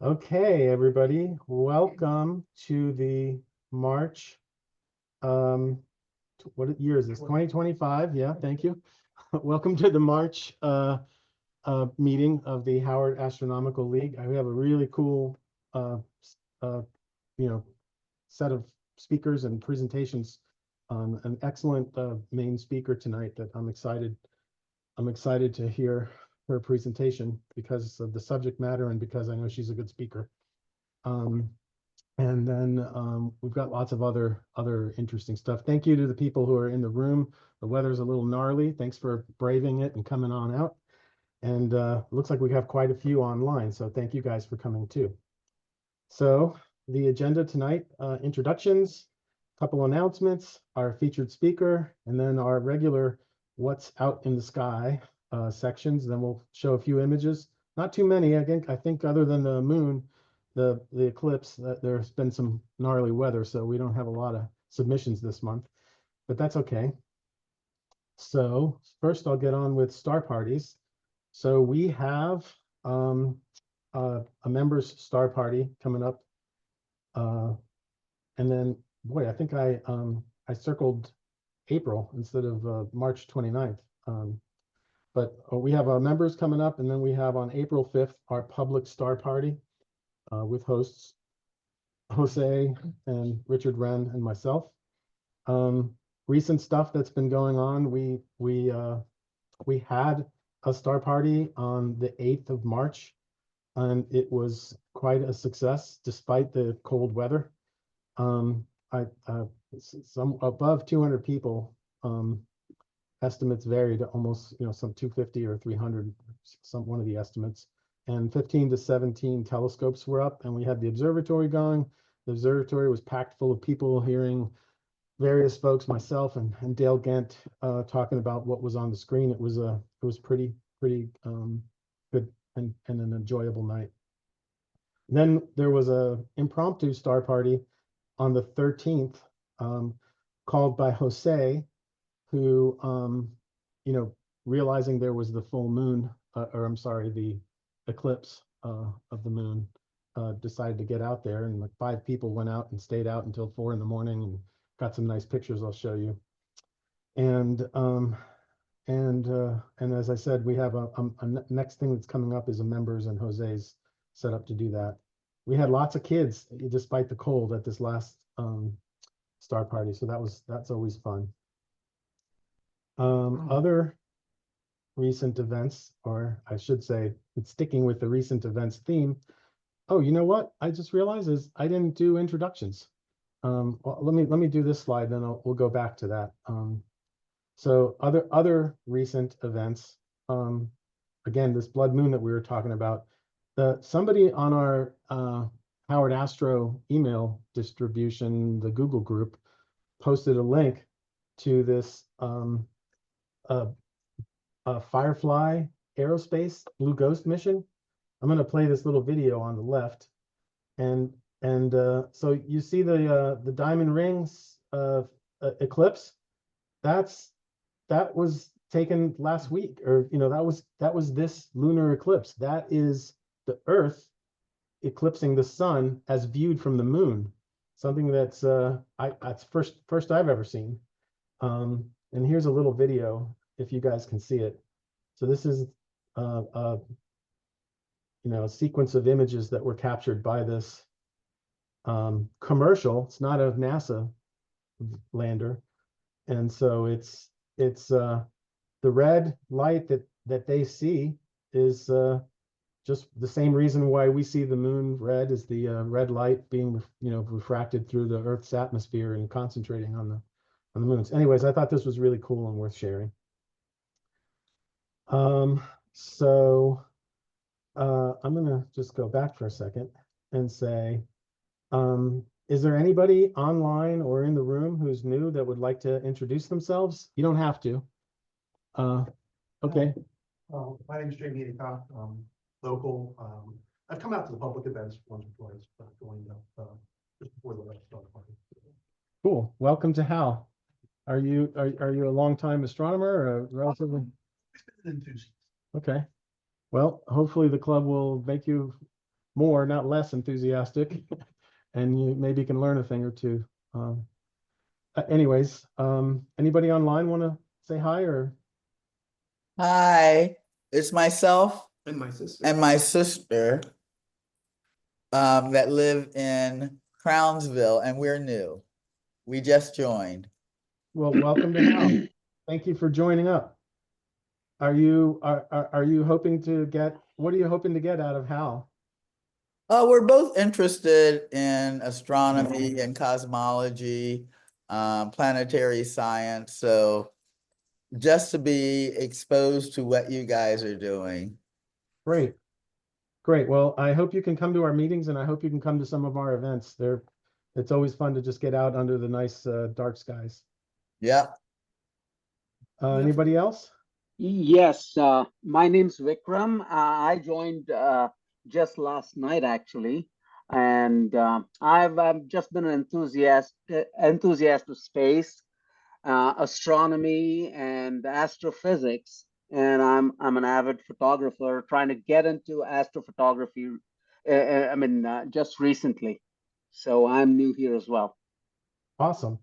Okay, everybody, welcome to the March. What year is this? 2025. Yeah, thank you. Welcome to the March meeting of the Howard Astronomical League. We have a really cool uh, you know set of speakers and presentations. An excellent main speaker tonight that I'm excited to hear her presentation because of the subject matter and because I know she's a good speaker. And then we've got lots of other interesting stuff. Thank you to the people who are in the room. The weather's a little gnarly. Thanks for braving it and coming on out. And looks like we have quite a few online. So thank you guys for coming too. So the agenda tonight, introductions, a couple announcements, our featured speaker, and then our regular what's out in the sky sections. Then we'll show a few images. Not too many, I think other than the moon, the eclipse, there's been some gnarly weather, so we don't have a lot of submissions this month, but that's okay. So first I'll get on with star parties. So we have a members star party coming up. And then, boy, I think I circled April instead of March 29th. But we have our members coming up, and then we have on April 5th our public star party with hosts Jose and Richard Wren and myself. Recent stuff that's been going on. We had a star party on the 8th of March, and it was quite a success despite the cold weather. Some above 200 people. Estimates varied almost, some 250 or 300, one of the estimates. And 15 to 17 telescopes were up, and we had the observatory going. The observatory was packed full of people hearing various folks, myself and Dale Ghent, talking about what was on the screen. It was pretty good and an enjoyable night. Then there was a impromptu star party on the 13th, called by Jose, who, realizing there was the full moon, or I'm sorry, the eclipse of the moon, decided to get out there, and like 5 people went out and stayed out until 4 in the morning and got some nice pictures I'll show you. And as I said, we have a next thing that's coming up is a members, and Jose's set up to do that. We had lots of kids despite the cold at this last star party, so that's always fun. Other recent events, or I should say, it's sticking with the recent events theme. Oh, you know what? I just realized is I didn't do introductions. Well, let me do this slide, then we'll go back to that. So other recent events. Again, this blood moon that we were talking about. Somebody on our Howard Astro email distribution, the Google group, posted a link to this Firefly Aerospace Blue Ghost mission. I'm going to play this little video on the left, and so you see the diamond rings eclipse. That was taken last week, or that was this lunar eclipse. That is the Earth eclipsing the sun as viewed from the moon. Something that's that's first I've ever seen. And here's a little video if you guys can see it. So this is a sequence of images that were captured by this commercial. It's not a NASA lander, and so it's the red light that they see is just the same reason why we see the moon red, is the red light being refracted through the Earth's atmosphere and concentrating on the moons. Anyways, I thought this was really cool and worth sharing. So I'm gonna just go back for a second and say, is there anybody online or in the room who's new that would like to introduce themselves? You don't have to. Okay. My name is Jamie Hitchcock, local. I've come out to the public events once or twice, but going just before the last start party. Cool. Welcome to HAL. Are you a long-time astronomer or a relatively? Enthusiast. Okay. Well, hopefully the club will make you more, not less enthusiastic, and you maybe can learn a thing or two. Anyways, anybody online want to say hi or? Hi, it's myself And my sister. and my sister that live in Crownsville, and we're new. We just joined. Well, welcome to HAL. Thank you for joining up. Are you hoping to get, what are you hoping to get out of HAL? We're both interested in astronomy and cosmology, planetary science. So just to be exposed to what you guys are doing. Great. Great. Well, I hope you can come to our meetings and I hope you can come to some of our events. It's always fun to just get out under the nice dark skies. Yeah. Anybody else? Yes, my name's Vikram. I joined just last night, actually, and I've just been an enthusiast of space, astronomy, and astrophysics. And I'm an avid photographer trying to get into astrophotography. Just recently, so I'm new here as well. Awesome.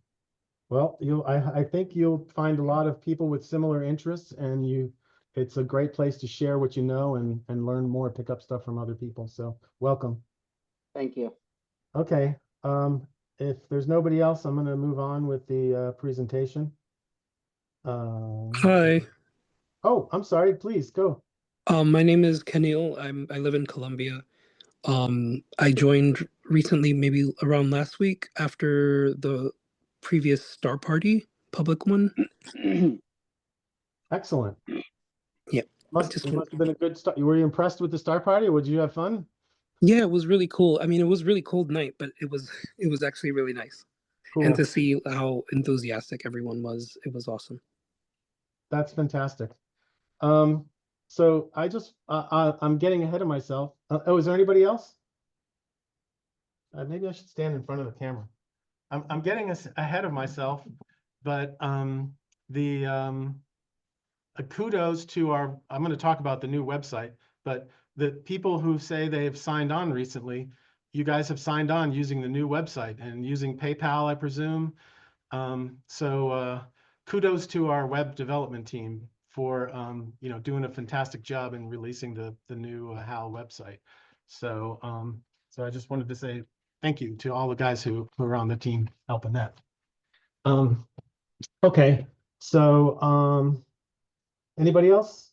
Well, I think you'll find a lot of people with similar interests, and it's a great place to share what you know and learn more, pick up stuff from other people. So welcome. Thank you. Okay. If there's nobody else, I'm going to move on with the presentation. Hi, Oh, I'm sorry. Please go. my name is Kenil. I live in Colombia. I joined recently, maybe around last week after the previous Star Party public one. Excellent. Yeah, It must have been a good start. Were you impressed with the Star Party, or did you have fun? yeah, it was really cool. I mean, it was really cold night, but it was actually really nice. Cool. And to see how enthusiastic everyone was, it was awesome. That's fantastic. So I'm getting ahead of myself. Oh, is there anybody else? Maybe I should stand in front of the camera. I'm getting ahead of myself, but kudos to I'm going to talk about the new website, but the people who say they've signed on recently, you guys have signed on using the new website and using PayPal, I presume. So kudos to our web development team for doing a fantastic job in releasing the new HAL website. So I just wanted to say thank you to all the guys who are on the team helping that. Okay, so anybody else?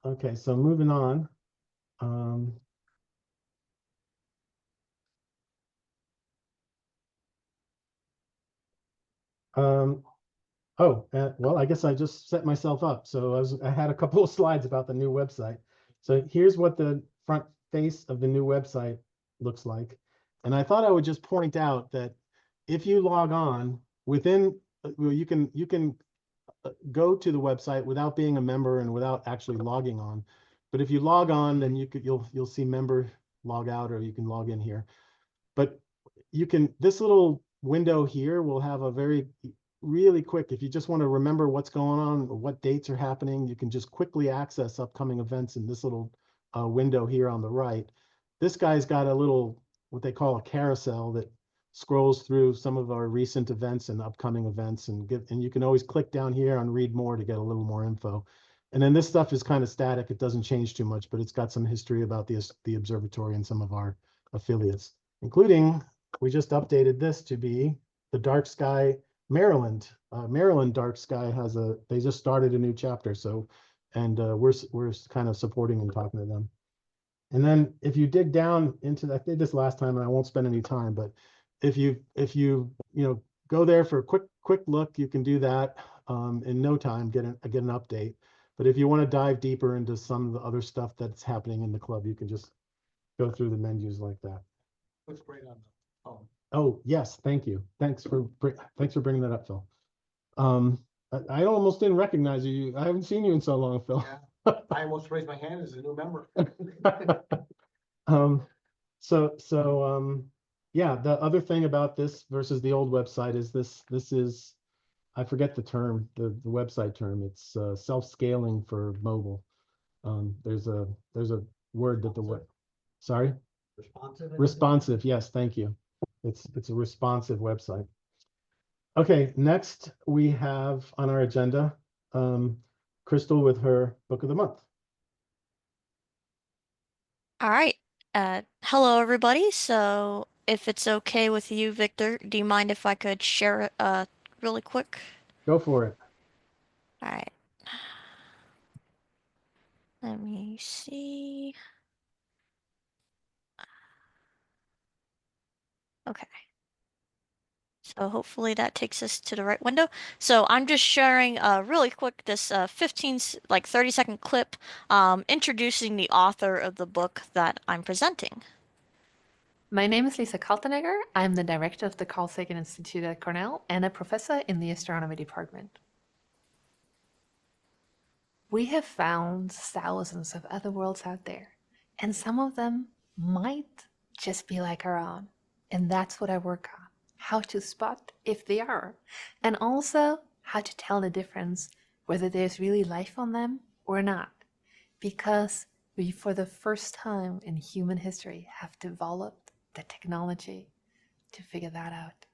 Okay, so moving on. Well, I guess I just set myself up. So I had a couple of slides about the new website. So here's what the front face of the new website looks like. And I thought I would just point out that if you log on you can go to the website without being a member and without actually logging on. But if you log on, then you'll see member log out, or you can log in here. But this little window here will have a really quick, if you just want to remember what's going on or what dates are happening, you can just quickly access upcoming events in this little window here on the right. This guy's got a little, what they call a carousel, that scrolls through some of our recent events and upcoming events, and you can always click down here on read more to get a little more info. And then this stuff is kind of static. It doesn't change too much, but it's got some history about the observatory and some of our affiliates, including, we just updated this to be the Dark Sky Maryland. Maryland Dark Sky they just started a new chapter. So, and we're kind of supporting and talking to them. And then if you dig down into I did this last time and I won't spend any time, but if you go there for a quick look, you can do that in no time, get an update. But if you want to dive deeper into some of the other stuff that's happening in the club, you can just go through the menus like that. Looks great on the phone. Oh, yes, thank you. Thanks for bringing that up, Phil. I almost didn't recognize you. I haven't seen you in so long, Phil. Yeah, I almost raised my hand as a new member. Yeah, the other thing about this versus the old website is this is, I forget the term, the website term. It's self-scaling for mobile. There's a word that the word, sorry? Responsive. Responsive, yes, thank you. It's a responsive website. Okay, next we have on our agenda, Krystal with her book of the month. All right. Hello, everybody. So, if it's okay with you, Victor, do you mind if I could share it really quick? Go for it. All right. Let me see. Okay. So hopefully that takes us to the right window. So I'm just sharing really quick this 30-second clip introducing the author of the book that I'm presenting. My name is Lisa Kaltenegger. I'm the director of the Carl Sagan Institute at Cornell and a professor in the astronomy department. We have found thousands of other worlds out there, and some of them might just be like our own. And that's what I work on, how to spot if they are, and also how to tell the difference whether there's really life on them or not. Because we, for the first time in human history, have developed the technology to figure that out.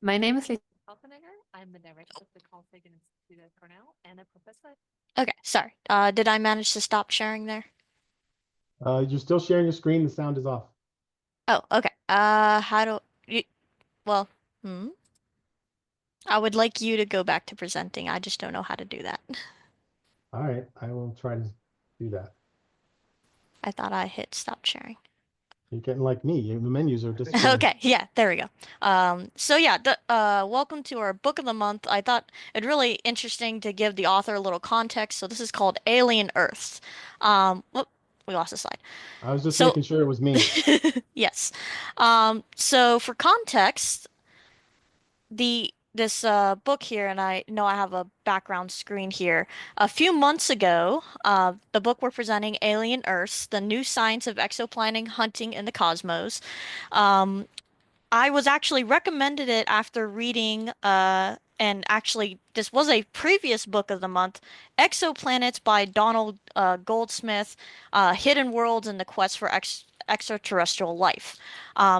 My name is Lisa Kaltenegger. I'm the director of the Carl Sagan Institute at Cornell and a professor. Okay, sorry. Did I manage to stop sharing there? You're still sharing your screen, the sound is off. Oh, okay. How do you, well, I would like you to go back to presenting. I just don't know how to do that. All right, I will try to do that. I thought I hit stop sharing. You're getting like me, the menus are disappearing. Okay, yeah, there we go. So yeah, welcome to our book of the month. I thought it really interesting to give the author a little context. So this is called Alien Earths. Whoop, we lost a slide. I was just So- making sure it was me. Yes. So for context, this book here, and I know I have a background screen here. A few months ago, the book we're presenting, Alien Earths: The New Science of Exoplanet Hunting in the Cosmos. I was actually recommended it after reading, and actually, this was a previous book of the month, Exoplanets by Donald Goldsmith, Hidden Worlds and the Quest for Extraterrestrial Life.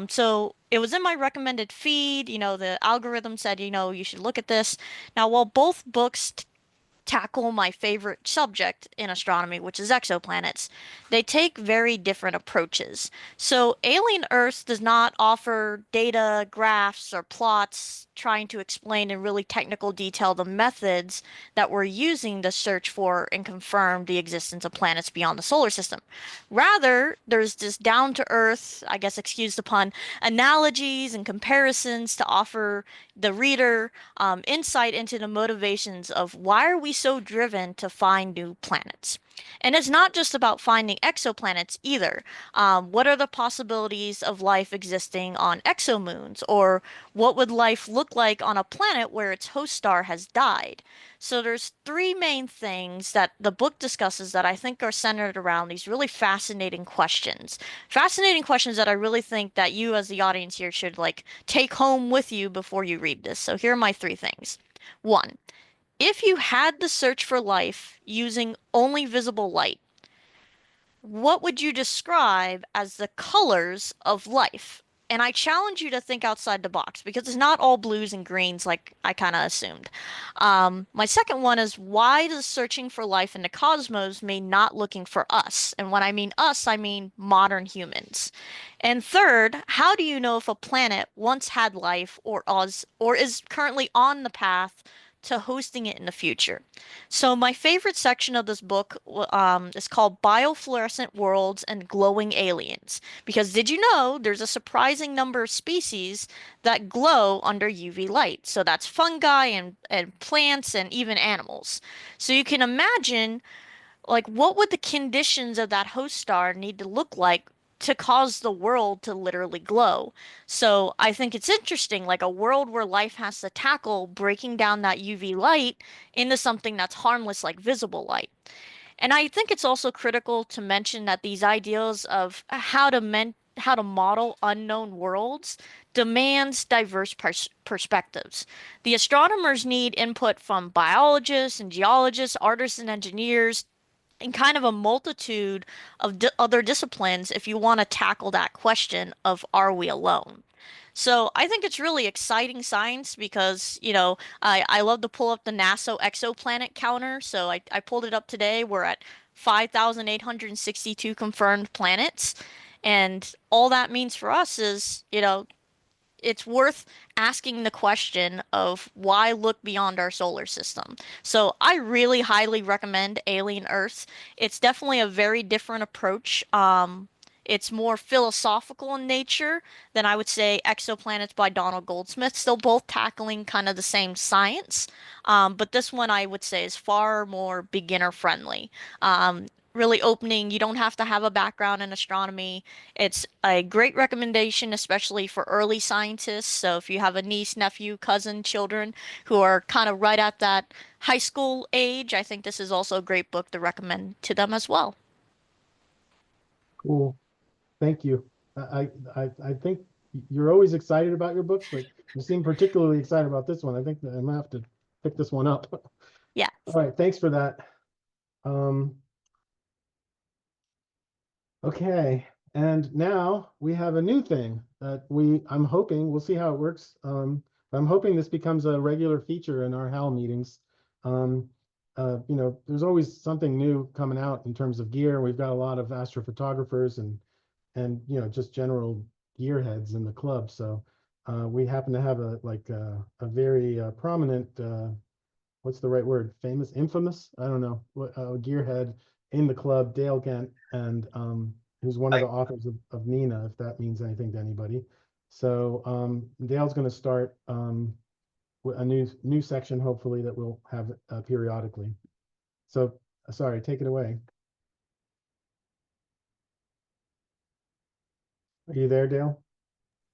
So it was in my recommended feed. You know, the algorithm said, you know, you should look at this. Now, while both books tackle my favorite subject in astronomy, which is exoplanets, they take very different approaches. So Alien Earth does not offer data, graphs, or plots trying to explain in really technical detail the methods that we're using to search for and confirm the existence of planets beyond the solar system. Rather, there's this down-to-earth, I guess excuse the pun, analogies and comparisons to offer the reader insight into the motivations of why are we so driven to find new planets. And it's not just about finding exoplanets either. What are the possibilities of life existing on exomoons? Or what would life look like on a planet where its host star has died? So there's three main things that the book discusses that I think are centered around these really fascinating questions. Fascinating questions that I really think that you as the audience here should like take home with you before you read this. So here are my three things. One, if you had to search for life using only visible light, what would you describe as the colors of life? And I challenge you to think outside the box because it's not all blues and greens like I kind of assumed. My second one is, why does searching for life in the cosmos mean not looking for us? And when I mean us, I mean modern humans. And third, how do you know if a planet once had life or is currently on the path to hosting it in the future? So my favorite section of this book is called Biofluorescent Worlds and Glowing Aliens. Because did you know there's a surprising number of species that glow under UV light? So that's fungi and plants and even animals. So you can imagine, like, what would the conditions of that host star need to look like to cause the world to literally glow? So I think it's interesting, like a world where life has to tackle breaking down that UV light into something that's harmless like visible light. And I think it's also critical to mention that these ideas of how to model unknown worlds demands diverse perspectives. The astronomers need input from biologists and geologists, artists and engineers, and kind of a multitude of other disciplines if you want to tackle that question of are we alone? So I think it's really exciting science because, I love to pull up the NASA exoplanet counter. So I pulled it up today. We're at 5,862 confirmed planets. And all that means for us is, it's worth asking the question of why look beyond our solar system. So I really highly recommend Alien Earth. It's definitely a very different approach. It's more philosophical in nature than I would say Exoplanets by Donald Goldsmith. Still both tackling kind of the same science. But this one I would say is far more beginner friendly. Really opening. You don't have to have a background in astronomy. It's a great recommendation, especially for early scientists. So if you have a niece, nephew, cousin, children who are kind of right at that high school age, I think this is also a great book to recommend to them as well. Cool. Thank you. I think you're always excited about your books, but you seem particularly excited about this one. I think that I'm gonna have to pick this one up. Yeah. All right, thanks for that. Okay, and now we have a new thing that I'm hoping, we'll see how it works. But I'm hoping this becomes a regular feature in our HAL meetings. There's always something new coming out in terms of gear. We've got a lot of astrophotographers and just general gearheads in the club. So we happen to have a very prominent, what's the right word? Famous, infamous? I don't know, gearhead in the club, Dale Ghent, and who's one of the authors of Nina, if that means anything to anybody. So Dale's going to start with a new section, hopefully, that we'll have periodically. So sorry, take it away. Are you there, Dale?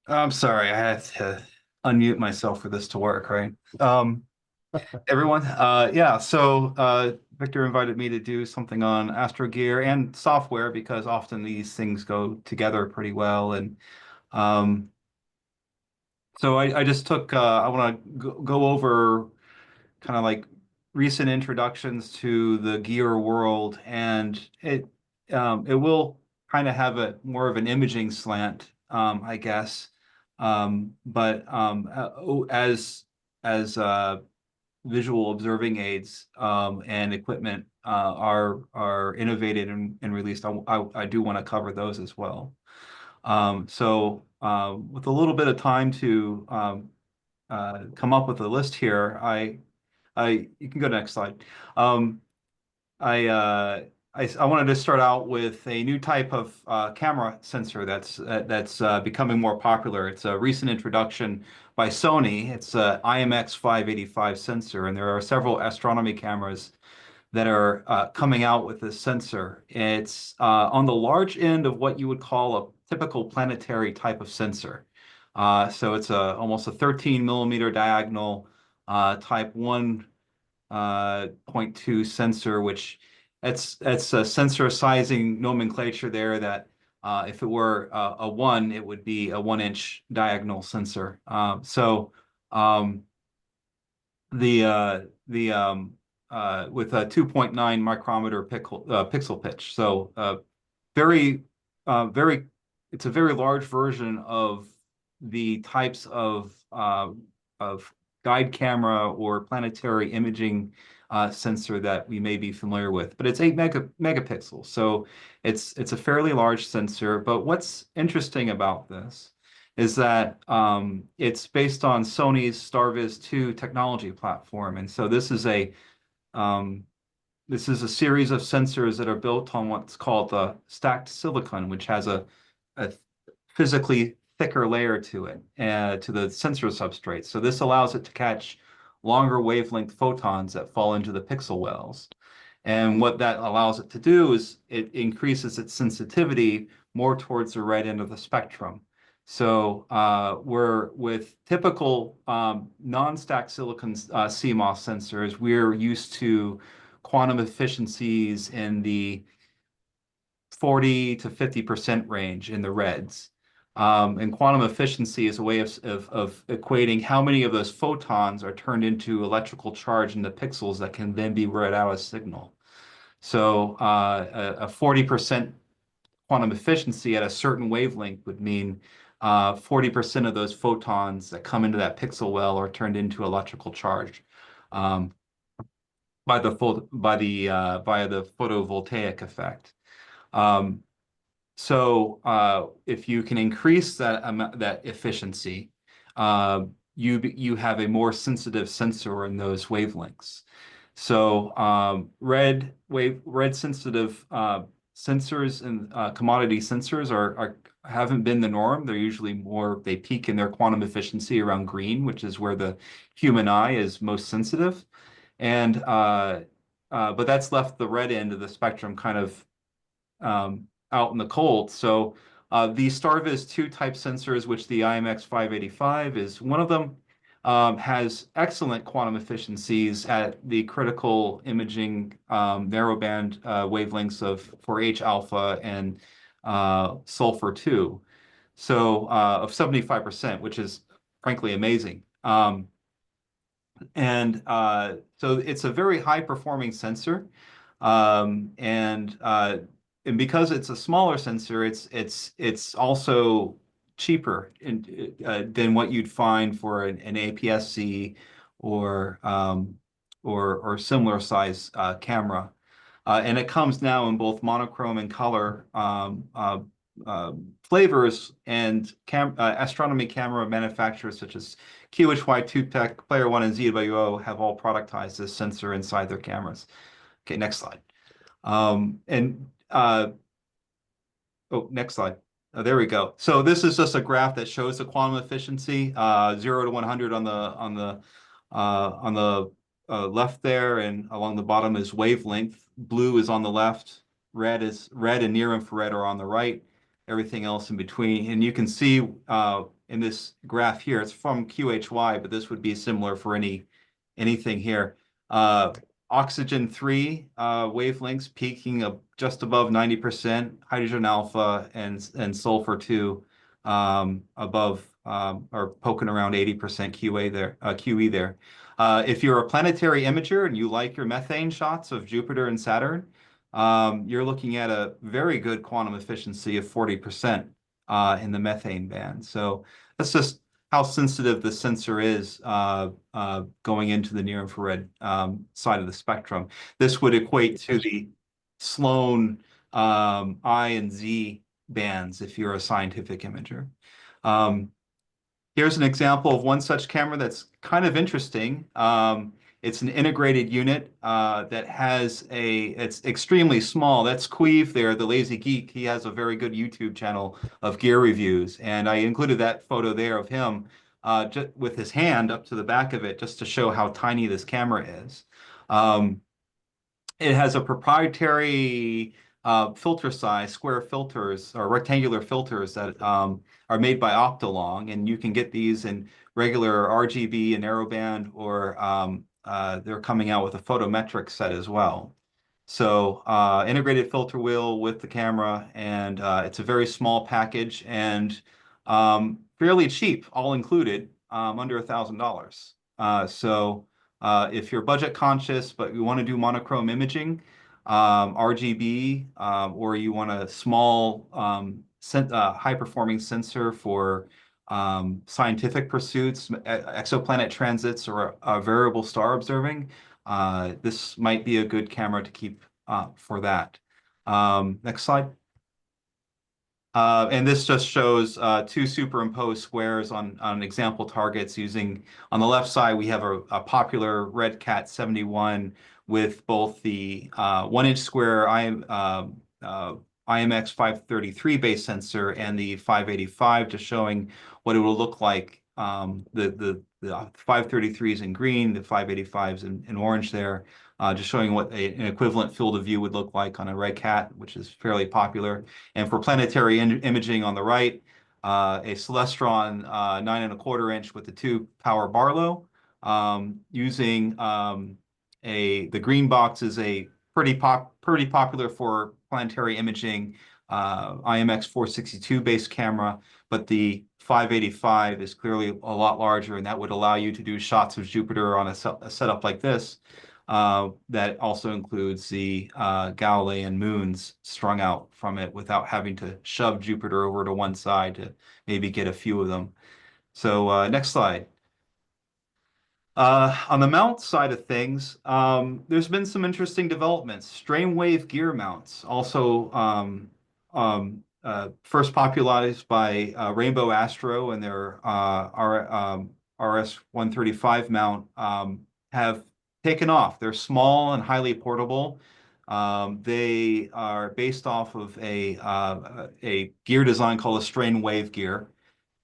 I'm sorry, I had to unmute myself for this to work, right? Everyone, yeah, so Victor invited me to do something on Astro-gear and software because often these things go together pretty well. And so I just took, I want to go over kind of like recent introductions to the gear world, and it will kind of have a more of an imaging slant, I guess. But as visual observing aids and equipment are innovated and released, I do want to cover those as well. So with a little bit of time to come up with a list here, you can go to the next slide. I wanted to start out with a new type of camera sensor that's becoming more popular. It's a recent introduction by Sony. It's a IMX 585 sensor, and there are several astronomy cameras that are coming out with this sensor. It's on the large end of what you would call a typical planetary type of sensor. So it's almost a 13 millimeter diagonal type 1.2 sensor, which that's a sensor sizing nomenclature there that if it were a 1, it would be a 1-inch diagonal sensor. With a 2.9 micrometer pixel pitch. So it's a very large version of the types of guide camera or planetary imaging sensor that we may be familiar with, but it's 8 megapixels. So it's a fairly large sensor. But what's interesting about this is that it's based on Sony's StarViz 2 technology platform. And so this is a series of sensors that are built on what's called the stacked silicon, which has a physically thicker layer to it, to the sensor substrate. So this allows it to catch longer wavelength photons that fall into the pixel wells. And what that allows it to do is it increases its sensitivity more towards the right end of the spectrum. So we're with typical non-stacked silicon CMOS sensors, we're used to quantum efficiencies in the 40 to 50% range in the reds. And quantum efficiency is a way of equating how many of those photons are turned into electrical charge in the pixels that can then be read out as signal. So a 40% quantum efficiency at a certain wavelength would mean 40% of those photons that come into that pixel well are turned into electrical charge via the photovoltaic effect. So if you can increase that efficiency, you have a more sensitive sensor in those wavelengths. So red sensitive sensors and commodity sensors haven't been the norm. They're usually they peak in their quantum efficiency around green, which is where the human eye is most sensitive. And but that's left the red end of the spectrum kind of out in the cold. So the StarViz 2 type sensors, which the IMX 585 is one of them, has excellent quantum efficiencies at the critical imaging narrowband wavelengths for H alpha and sulfur 2. So of 75%, which is frankly amazing. So it's a very high performing sensor. And because it's a smaller sensor, it's also cheaper than what you'd find for an APS-C or similar size camera. And it comes now in both monochrome and color flavors, and astronomy camera manufacturers such as QHY, TubeTech, Player One, and ZWO have all productized this sensor inside their cameras. Okay, next slide. Next slide. Oh, there we go. So this is just a graph that shows the quantum efficiency, 0 to 100 on the left there, and along the bottom is wavelength. Blue is on the left, red and near infrared are on the right. Everything else in between. And you can see in this graph here, it's from QHY, but this would be similar for anything here. Oxygen 3 wavelengths peaking just above 90%, hydrogen alpha and sulfur 2 above or poking around 80% QE there. If you're a planetary imager and you like your methane shots of Jupiter and Saturn, you're looking at a very good quantum efficiency of 40% in the methane band. So that's just how sensitive the sensor is going into the near infrared side of the spectrum. This would equate to the Sloan I and Z bands if you're a scientific imager. Here's an example of one such camera that's kind of interesting. It's an integrated unit that it's extremely small. That's Queeve there, the lazy geek. He has a very good YouTube channel of gear reviews. And I included that photo there of him just with his hand up to the back of it, just to show how tiny this camera is. It has a proprietary filter size, square filters or rectangular filters that are made by Optolong. And you can get these in regular RGB and narrowband, or they're coming out with a photometric set as well. So integrated filter wheel with the camera, and it's a very small package and fairly cheap, all included, under $1,000. So if you're budget conscious, but you want to do monochrome imaging, RGB, or you want a small high-performing sensor for scientific pursuits, exoplanet transits, or variable star observing, this might be a good camera to keep for that. Next slide. And this just shows two superimposed squares on example targets using, on the left side, we have a popular Red Cat 71 with both the 1-inch square IMX 533 base sensor and the 585, just showing what it will look like. The 533 is in green, the 585 is in orange there, just showing what an equivalent field of view would look like on a Red Cat, which is fairly popular. And for planetary imaging on the right, a Celestron 9¼ with the 2 power Barlow, using the green box is a pretty popular for planetary imaging IMX 462 based camera, but the 585 is clearly a lot larger, and that would allow you to do shots of Jupiter on a setup like this that also includes the Galilean moons strung out from it without having to shove Jupiter over to one side to maybe get a few of them. So next slide. On the mount side of things, there's been some interesting developments. Strain wave gear mounts, also first popularized by Rainbow Astro and their RS-135 mount, have taken off. They're small and highly portable. They are based off of a gear design called a strain wave gear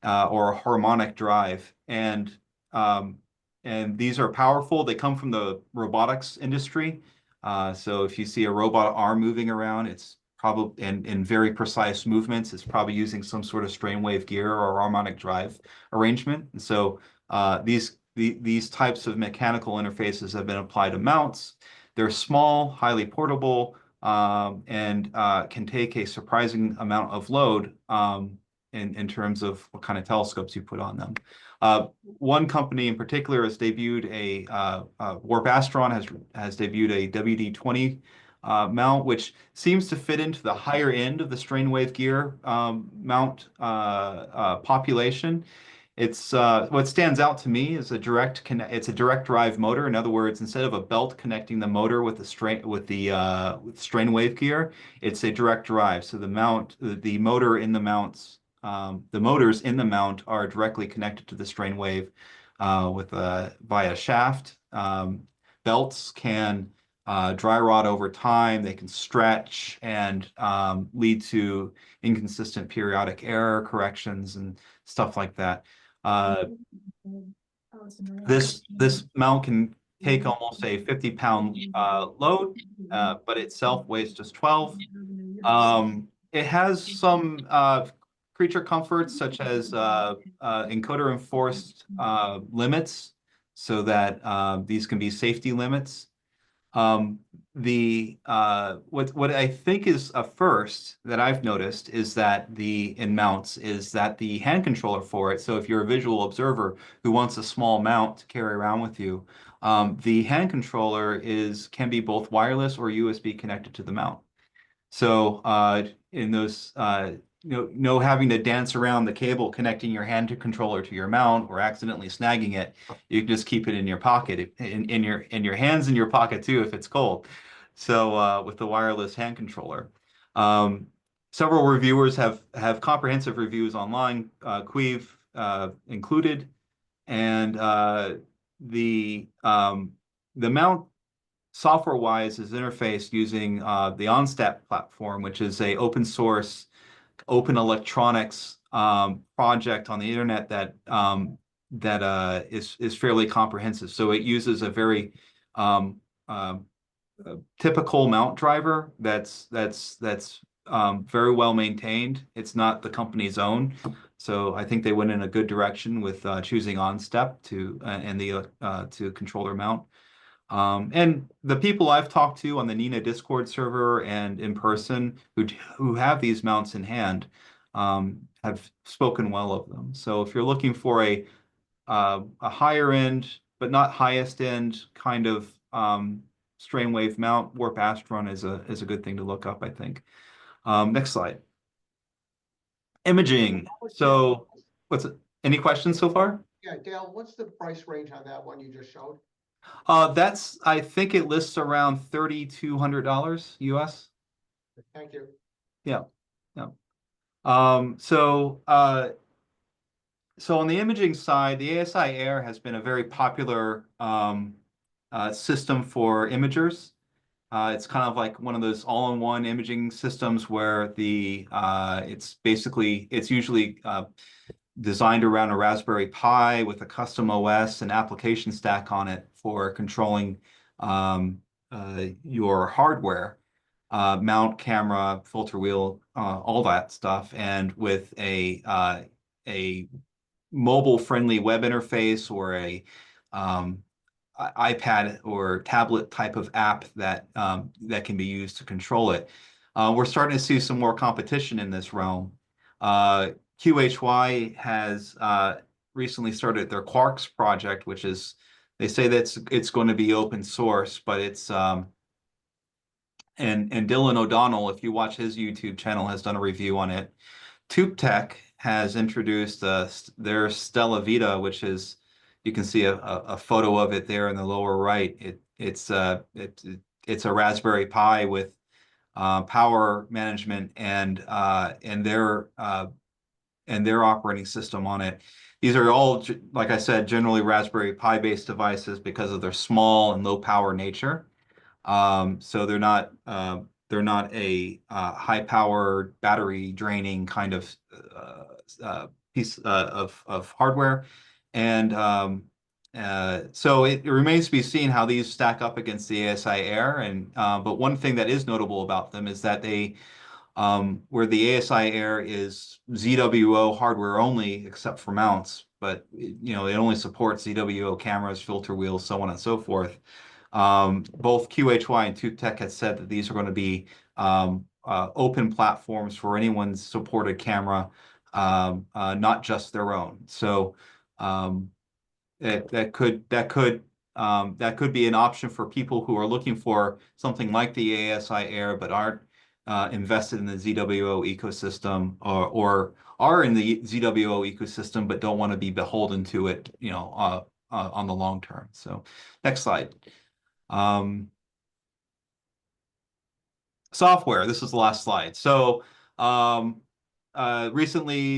or a harmonic drive, and these are powerful. They come from the robotics industry. So if you see a robot arm moving around, it's probably in very precise movements, it's probably using some sort of strain wave gear or harmonic drive arrangement. And so these types of mechanical interfaces have been applied to mounts. They're small, highly portable, and can take a surprising amount of load in terms of what kind of telescopes you put on them. One company in particular has debuted Warp Astron has debuted a WD-20 mount, which seems to fit into the higher end of the strain wave gear mount population. It's what stands out to me is it's a direct drive motor. In other words, instead of a belt connecting the motor with the strain wave gear, it's a direct drive. So the motor in the mounts. The motors in the mount are directly connected to the strain wave via shaft. Belts can dry rot over time. They can stretch and lead to inconsistent periodic error corrections and stuff like that. This mount can take almost a 50-pound load, but itself weighs just 12. It has some creature comforts such as encoder enforced limits, so that these can be safety limits. What I think is a first that I've noticed is that in mounts is that the hand controller for it. So if you're a visual observer who wants a small mount to carry around with you, the hand controller can be both wireless or USB connected to the mount. So in those no having to dance around the cable connecting your hand controller to your mount or accidentally snagging it, you can just keep it in your pocket, in your hands in your pocket too if it's cold. So with the wireless hand controller, several reviewers have comprehensive reviews online, Queeve included, and the mount software-wise is interfaced using the OnStat platform, which is a open source, open electronics project on the internet that is fairly comprehensive. So it uses a very typical mount driver that's very well maintained. It's not the company's own, so I think they went in a good direction with choosing OnStep to control their mount. And the people I've talked to on the Nina Discord server and in person who have these mounts in hand have spoken well of them. So if you're looking for a higher end but not highest end kind of strain wave mount, Warp Astron is a good thing to look up, I think. Next slide. Imaging. So any questions so far? Yeah, Dale, what's the price range on that one you just showed? I think it lists around $3,200 US. Thank you. Yeah. So on the imaging side, the ASI Air has been a very popular system for imagers. It's kind of like one of those all-in-one imaging systems where it's usually designed around a Raspberry Pi with a custom OS and application stack on it for controlling your hardware, mount, camera, filter wheel, all that stuff, and with a mobile-friendly web interface or a iPad or tablet type of app that can be used to control it. We're starting to see some more competition in this realm. QHY has recently started their Quarks project, which is They say that it's going to be open source, but it's and Dylan O'Donnell, if you watch his YouTube channel, has done a review on it. TubeTech has introduced their Stella Vita, which is, you can see a photo of it there in the lower right. It's a Raspberry Pi with power management and their operating system on it. These are all, like I said, generally Raspberry Pi based devices because of their small and low power nature. So they're not a high power battery draining kind of piece of hardware. And so it remains to be seen how these stack up against the ASI Air. And but one thing that is notable about them is that they where the ASI Air is ZWO hardware only, except for mounts, but it only supports ZWO cameras, filter wheels, so on and so forth. Both QHY and TubeTech had said that these are going to be open platforms for anyone's supported camera, not just their own. So that could be an option for people who are looking for something like the ASI Air but aren't invested in the ZWO ecosystem, or are in the ZWO ecosystem but don't want to be beholden to it, on the long term. So, next slide. Software. This is the last slide. So, recently,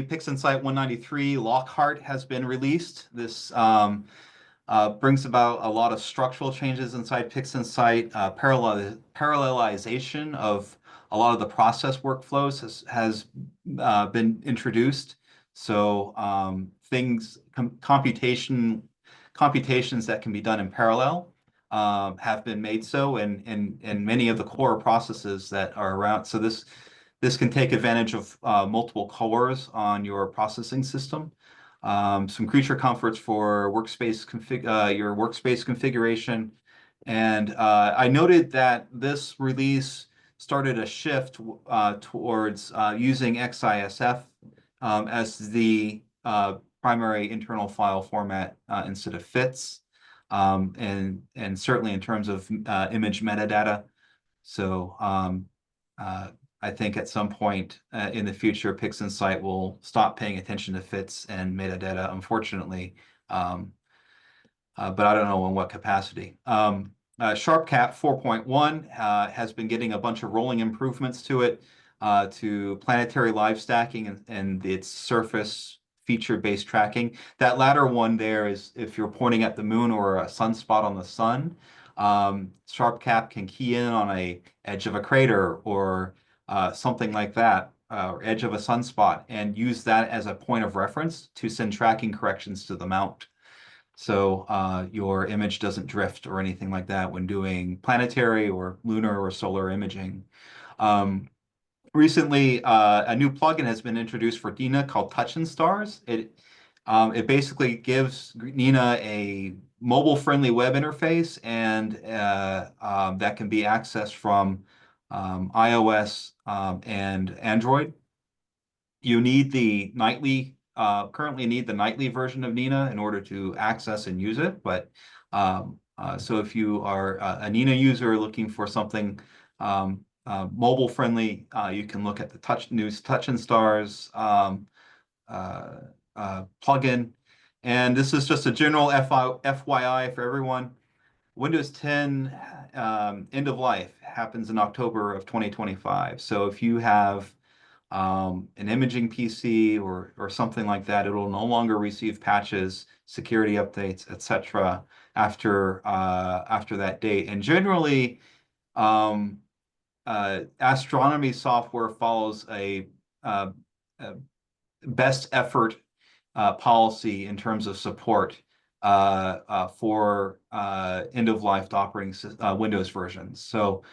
PixInsight 193 Lockhart has been released. This brings about a lot of structural changes inside PixInsight. Parallelization of a lot of the process workflows has been introduced. So computations that can be done in parallel have been made so, and many of the core processes that are around. So this can take advantage of multiple cores on your processing system. Some creature comforts for your workspace configuration. And I noted that this release started a shift towards using XISF as the primary internal file format instead of FITS, and certainly in terms of image metadata. So I think at some point in the future, PixInsight will stop paying attention to FITS and metadata, unfortunately, but I don't know in what capacity. SharpCap 4.1 has been getting a bunch of rolling improvements to it, to planetary live stacking and its surface feature-based tracking. That latter one there is if you're pointing at the moon or a sunspot on the sun, SharpCap can key in on a edge of a crater or something like that, or edge of a sunspot, and use that as a point of reference to send tracking corrections to the mount. So your image doesn't drift or anything like that when doing planetary or lunar or solar imaging. Recently, a new plugin has been introduced for Nina called Touch and Stars. It basically gives Nina a mobile-friendly web interface, and that can be accessed from iOS and Android. You need the nightly, currently need the nightly version of Nina in order to access and use it. But so if you are a Nina user looking for something mobile friendly, you can look at the Touch and Stars plugin. And this is just a general FYI for everyone. Windows 10 end of life happens in October of 2025. So if you have an imaging PC or something like that, it will no longer receive patches, security updates, etc. after that date. And generally, astronomy software follows a best effort policy in terms of support for end-of-life operating Windows versions. So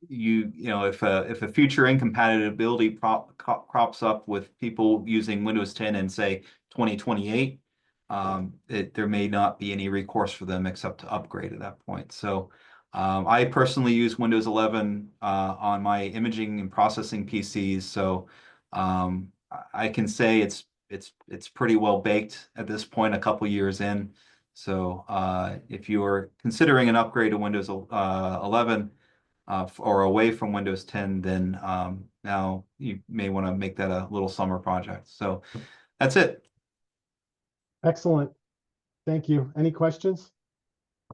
if a future incompatibility crops up with people using Windows 10 in say 2028, there may not be any recourse for them except to upgrade at that point. So I personally use Windows 11 on my imaging and processing PCs, so I can say it's pretty well baked at this point, a couple years in. So if you are considering an upgrade to Windows 11 or away from Windows 10, then now you may want to make that a little summer project. So that's it. Excellent. Thank you. Any questions?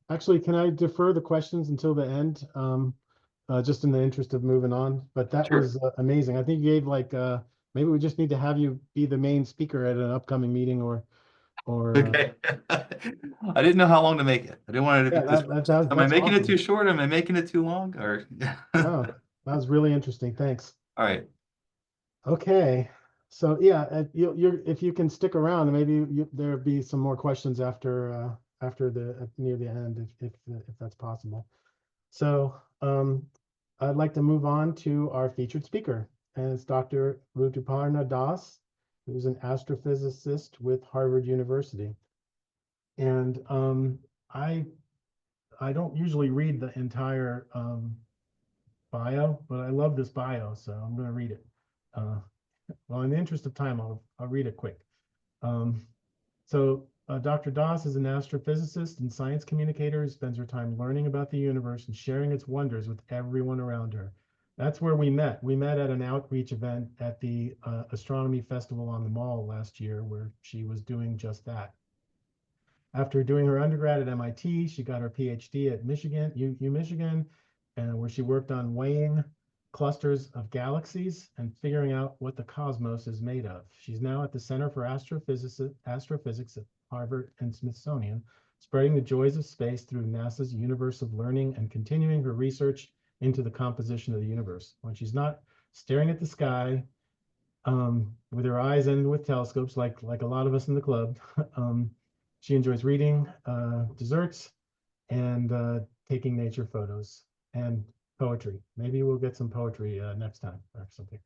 Actually, can I defer the questions until the end? Just in the interest of moving on, but that Sure. was amazing. I think you gave like, maybe we just need to have you be the main speaker at an upcoming meeting or Okay. I didn't know how long to make it. I didn't want it to yeah, be this. Am I that's making it awesome. too short? Am I making it too long? Or No, that was really interesting. Thanks. all right. Okay, so yeah, you're if you can stick around, maybe there'll be some more questions after the near the end, if that's possible. So I'd like to move on to our featured speaker, and it's Dr. Rutuparna Das, who's an astrophysicist with Harvard University. And I don't usually read the entire bio, but I love this bio, so I'm going to read it. Well, in the interest of time, I'll read it quick. Dr. Das is an astrophysicist and science communicator who spends her time learning about the universe and sharing its wonders with everyone around her. That's where we met. We met at an outreach event at the Astronomy Festival on the Mall last year, where she was doing just that. After doing her undergrad at MIT, she got her PhD at Michigan, and where she worked on weighing clusters of galaxies and figuring out what the cosmos is made of. She's now at the Center for Astrophysics at Harvard and Smithsonian, spreading the joys of space through NASA's universe of learning and continuing her research into the composition of the universe. When she's not staring at the sky with her eyes and with telescopes, like a lot of us in the club, she enjoys reading, desserts, and taking nature photos and poetry. Maybe we'll get some poetry next time or something.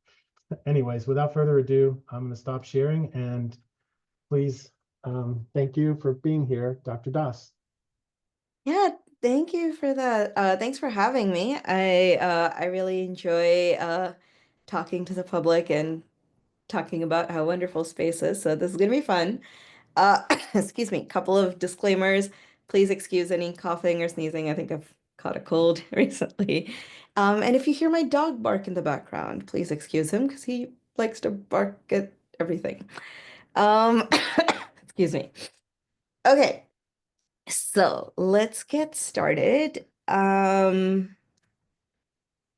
Anyways, without further ado, I'm going to stop sharing, and please, thank you for being here, Dr. Das. Yeah, thank you for that. Thanks for having me. I really enjoy talking to the public and talking about how wonderful space is. So this is gonna be fun. Excuse me, couple of disclaimers. Please excuse any coughing or sneezing. I think I've caught a cold recently. And if you hear my dog bark in the background, please excuse him because he likes to bark at everything. Excuse me. Okay. So let's get started. And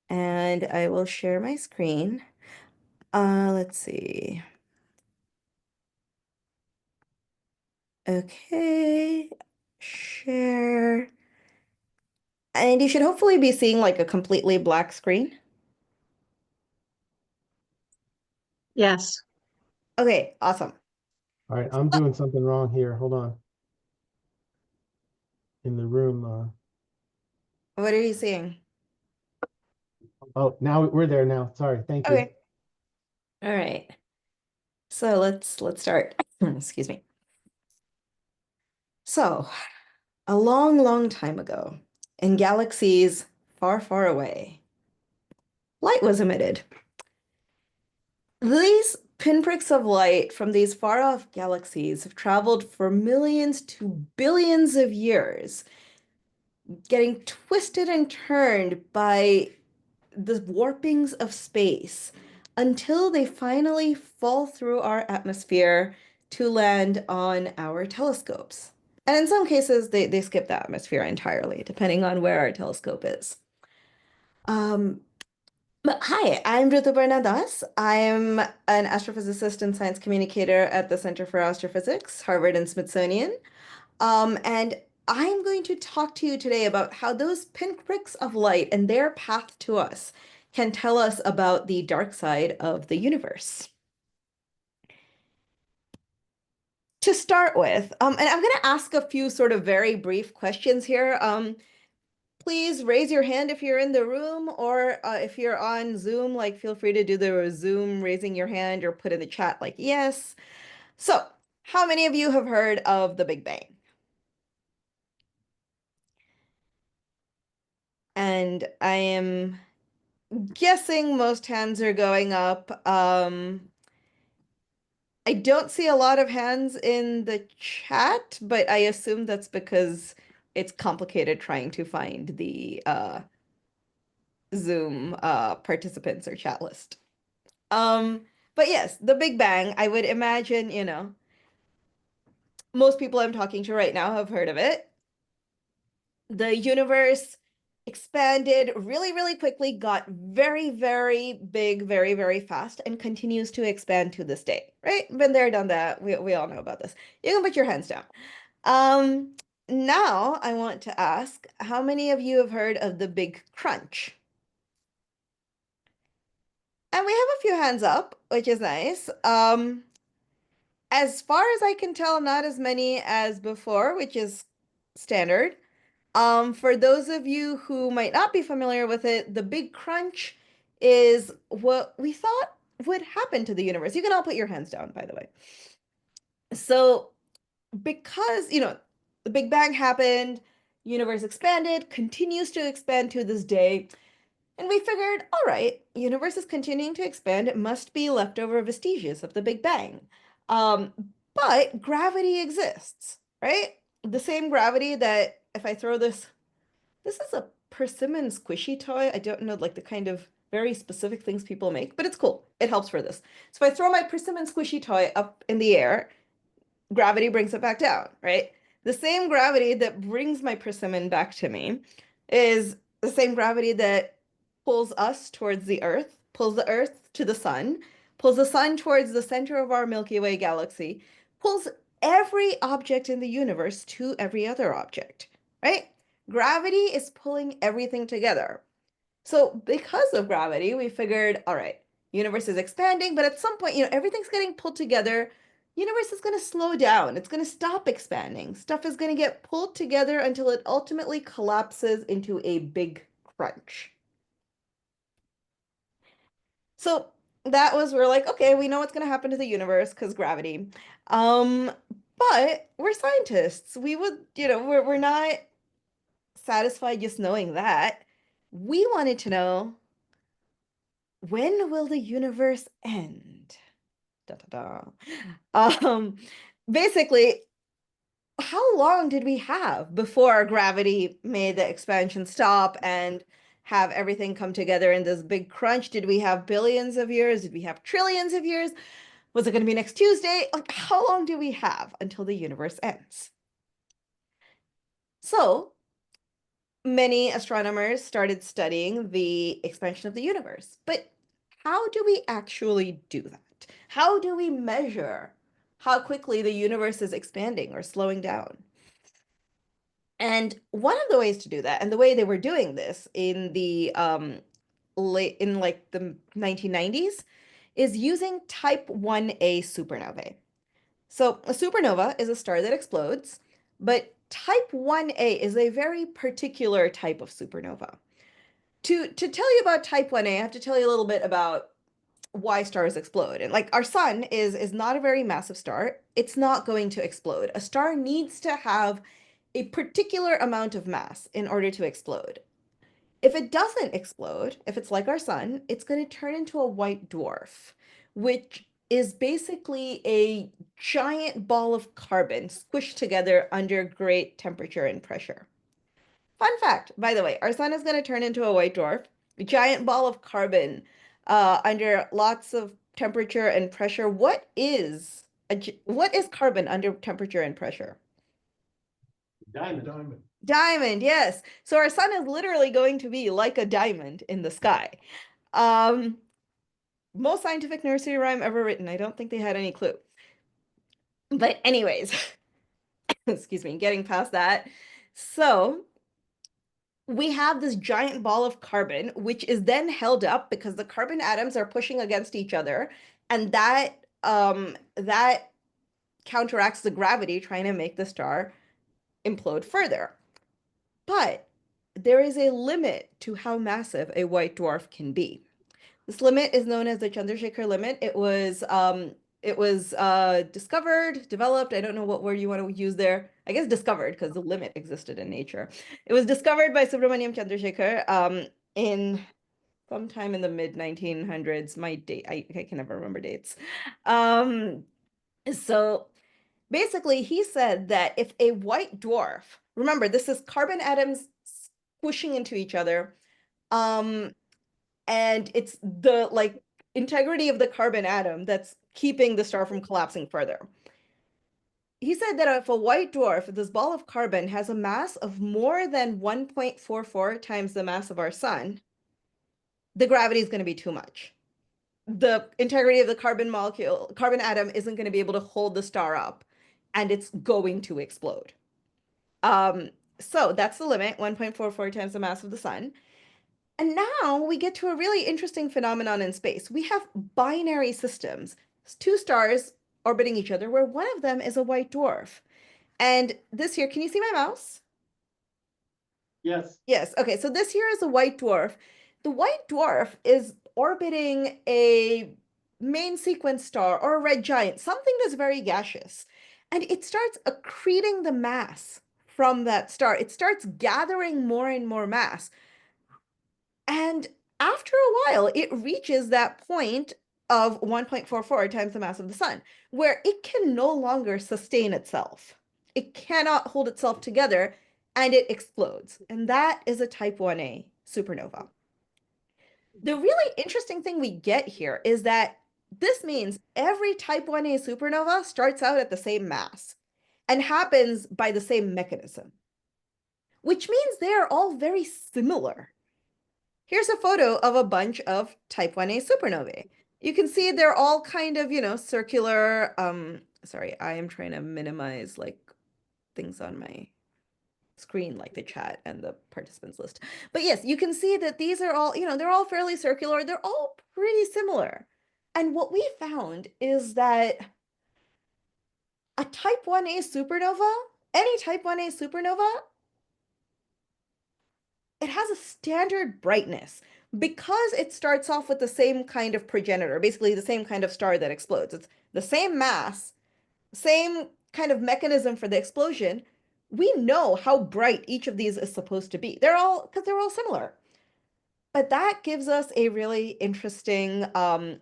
I will share my screen. Let's see. Okay, share. And you should hopefully be seeing like a completely black screen. Yes. Okay, awesome. All right, I'm doing something wrong here. Hold on. In the room. What are you seeing? Oh, now we're there now. Sorry, thank you. Okay. All right. So let's start. Excuse me. So, a long, long time ago, in galaxies far, far away, light was emitted. These pinpricks of light from these far-off galaxies have traveled for millions to billions of years, getting twisted and turned by the warpings of space until they finally fall through our atmosphere to land on our telescopes. And in some cases, they skip the atmosphere entirely, depending on where our telescope is. But hi, I'm Rutuparna Das. I'm an astrophysicist and science communicator at the Center for Astrophysics, Harvard and Smithsonian. And I'm going to talk to you today about how those pinpricks of light and their path to us can tell us about the dark side of the universe. To start with, and I'm going to ask a few sort of very brief questions here. Please raise your hand if you're in the room, or if you're on Zoom, like feel free to do the Zoom raising your hand or put in the chat like yes. So, how many of you have heard of the Big Bang? And I am guessing most hands are going up. I don't see a lot of hands in the chat, but I assume that's because it's complicated trying to find the Zoom participants or chat list. But yes, the Big Bang, I would imagine, you know, most people I'm talking to right now have heard of it. The universe expanded really, really quickly, got very, very big, very, very fast, and continues to expand to this day, right? Been there, done that. We all know about this. You can put your hands down. Now I want to ask, how many of you have heard of the Big Crunch? And we have a few hands up, which is nice. As far as I can tell, not as many as before, which is standard. For those of you who might not be familiar with it, the Big Crunch is what we thought would happen to the universe. You can all put your hands down, by the way. So, because, you know, the Big Bang happened, universe expanded, continues to expand to this day. And we figured, all right, universe is continuing to expand. It must be leftover vestiges of the Big Bang. But gravity exists, right? The same gravity that if I throw this is a persimmon squishy toy. I don't know, like the kind of very specific things people make, but it's cool. It helps for this. So if I throw my persimmon squishy toy up in the air, gravity brings it back down, right? The same gravity that brings my persimmon back to me is the same gravity that pulls us towards the Earth, pulls the Earth to the sun, pulls the sun towards the center of our Milky Way galaxy, pulls every object in the universe to every other object, right? Gravity is pulling everything together. So because of gravity, we figured, all right, universe is expanding, but at some point, you know, everything's getting pulled together. Universe is going to slow down. It's going to stop expanding. Stuff is going to get pulled together until it ultimately collapses into a big crunch. So that was, we're like, okay, we know what's going to happen to the universe because gravity. But we're scientists. We would, you know, we're not satisfied just knowing that. We wanted to know, when will the universe end? Da, da, da. Basically, how long did we have before gravity made the expansion stop and have everything come together in this big crunch? Did we have billions of years? Did we have trillions of years? Was it going to be next Tuesday? Like, how long do we have until the universe ends? So many astronomers started studying the expansion of the universe. But how do we actually do that? How do we measure how quickly the universe is expanding or slowing down? And one of the ways to do that, and the way they were doing this in the like the 1990s, is using type 1a supernovae. So a supernova is a star that explodes, but type 1a is a very particular type of supernova. To tell you about type 1a, I have to tell you a little bit about why stars explode. And like our sun is not a very massive star. It's not going to explode. A star needs to have a particular amount of mass in order to explode. If it doesn't explode, if it's like our sun, it's going to turn into a white dwarf, which is basically a giant ball of carbon squished together under great temperature and pressure. Fun fact, by the way, our sun is going to turn into a white dwarf, a giant ball of carbon under lots of temperature and pressure. What is carbon under temperature and pressure? Diamond. Diamond, yes. So our sun is literally going to be like a diamond in the sky. Most scientific nursery rhyme ever written. I don't think they had any clue. But anyways, excuse me, getting past that. So we have this giant ball of carbon, which is then held up because the carbon atoms are pushing against each other. And that counteracts the gravity trying to make the star implode further. But there is a limit to how massive a white dwarf can be. This limit is known as the Chandrasekhar limit. It was discovered, developed. I don't know what word you want to use there. I guess discovered because the limit existed in nature. It was discovered by Subramaniam Chandrasekhar in sometime in the mid 1900s. My date, I can never remember dates. So basically, he said that if a white dwarf, remember, this is carbon atoms squishing into each other, and it's the like integrity of the carbon atom that's keeping the star from collapsing further. He said that if a white dwarf, this ball of carbon, has a mass of more than 1.44 times the mass of our sun, the gravity is going to be too much. The integrity of the carbon atom isn't going to be able to hold the star up, and it's going to explode. So that's the limit, 1.44 times the mass of the sun. And now we get to a really interesting phenomenon in space. We have binary systems, two stars orbiting each other, where one of them is a white dwarf. And this here, can you see my mouse? Yes. Yes. Okay. So this here is a white dwarf. The white dwarf is orbiting a main sequence star or a red giant, something that's very gaseous. And it starts accreting the mass from that star. It starts gathering more and more mass. And after a while, it reaches that point of 1.44 times the mass of the sun, where it can no longer sustain itself. It cannot hold itself together, and it explodes. And that is a type 1a supernova. The really interesting thing we get here is that this means every type 1a supernova starts out at the same mass and happens by the same mechanism, which means they are all very similar. Here's a photo of a bunch of type 1a supernovae. You can see they're all kind of, circular. Sorry, I am trying to minimize like things on my screen, like the chat and the participants list. But yes, you can see that these are all, they're all fairly circular. They're all pretty similar. And what we found is that a type 1a supernova, any type 1a supernova, it has a standard brightness because it starts off with the same kind of progenitor, basically the same kind of star that explodes. It's the same mass, same kind of mechanism for the explosion. We know how bright each of these is supposed to be. Because they're all similar. But that gives us a really interesting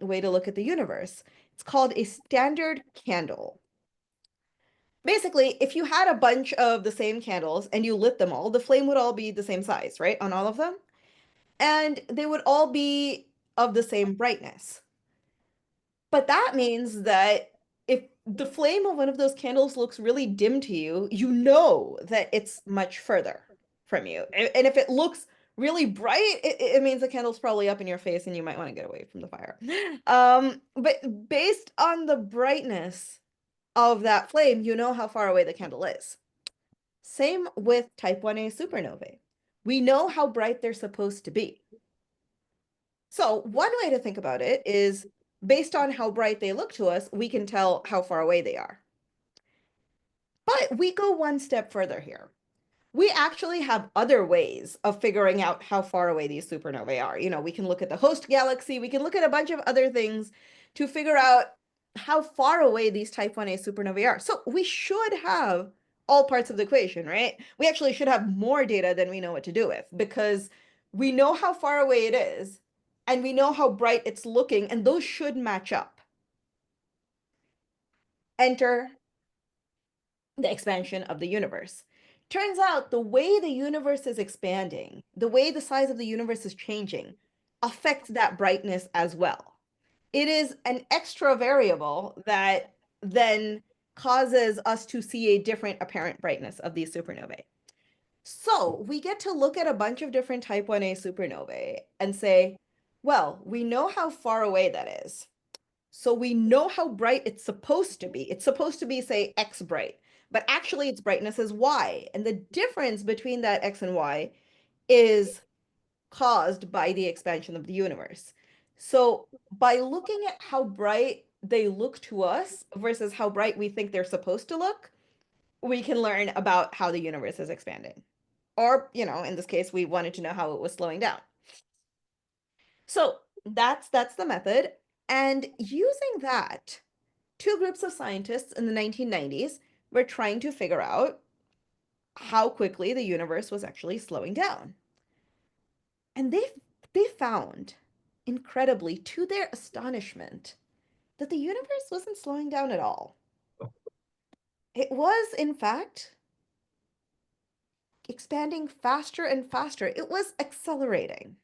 way to look at the universe. It's called a standard candle. Basically, if you had a bunch of the same candles and you lit them all, the flame would all be the same size, right, on all of them? And they would all be of the same brightness. But that means that if the flame of one of those candles looks really dim to you, you know that it's much further from you. And if it looks really bright, it means the candle's probably up in your face and you might want to get away from the fire. But based on the brightness of that flame, you know how far away the candle is. Same with type 1a supernovae. We know how bright they're supposed to be. So one way to think about it is based on how bright they look to us, we can tell how far away they are. But we go one step further here. We actually have other ways of figuring out how far away these supernovae are. We can look at the host galaxy, we can look at a bunch of other things to figure out how far away these type 1a supernovae are. So we should have all parts of the equation, right? We actually should have more data than we know what to do with, because we know how far away it is and we know how bright it's looking, and those should match up. Enter the expansion of the universe. Turns out the way the universe is expanding, the way the size of the universe is changing, affects that brightness as well. It is an extra variable that then causes us to see a different apparent brightness of these supernovae. So we get to look at a bunch of different type 1a supernovae and say, well, we know how far away that is. So we know how bright it's supposed to be. It's supposed to be, say, X bright, but actually its brightness is Y. And the difference between that X and Y is caused by the expansion of the universe. So by looking at how bright they look to us versus how bright we think they're supposed to look, we can learn about how the universe is expanding. Or, in this case, we wanted to know how it was slowing down. So that's the method. And using that, two groups of scientists in the 1990s were trying to figure out how quickly the universe was actually slowing down. And they found, incredibly, to their astonishment, that the universe wasn't slowing down at all. it was, in fact, expanding faster and faster. It was accelerating,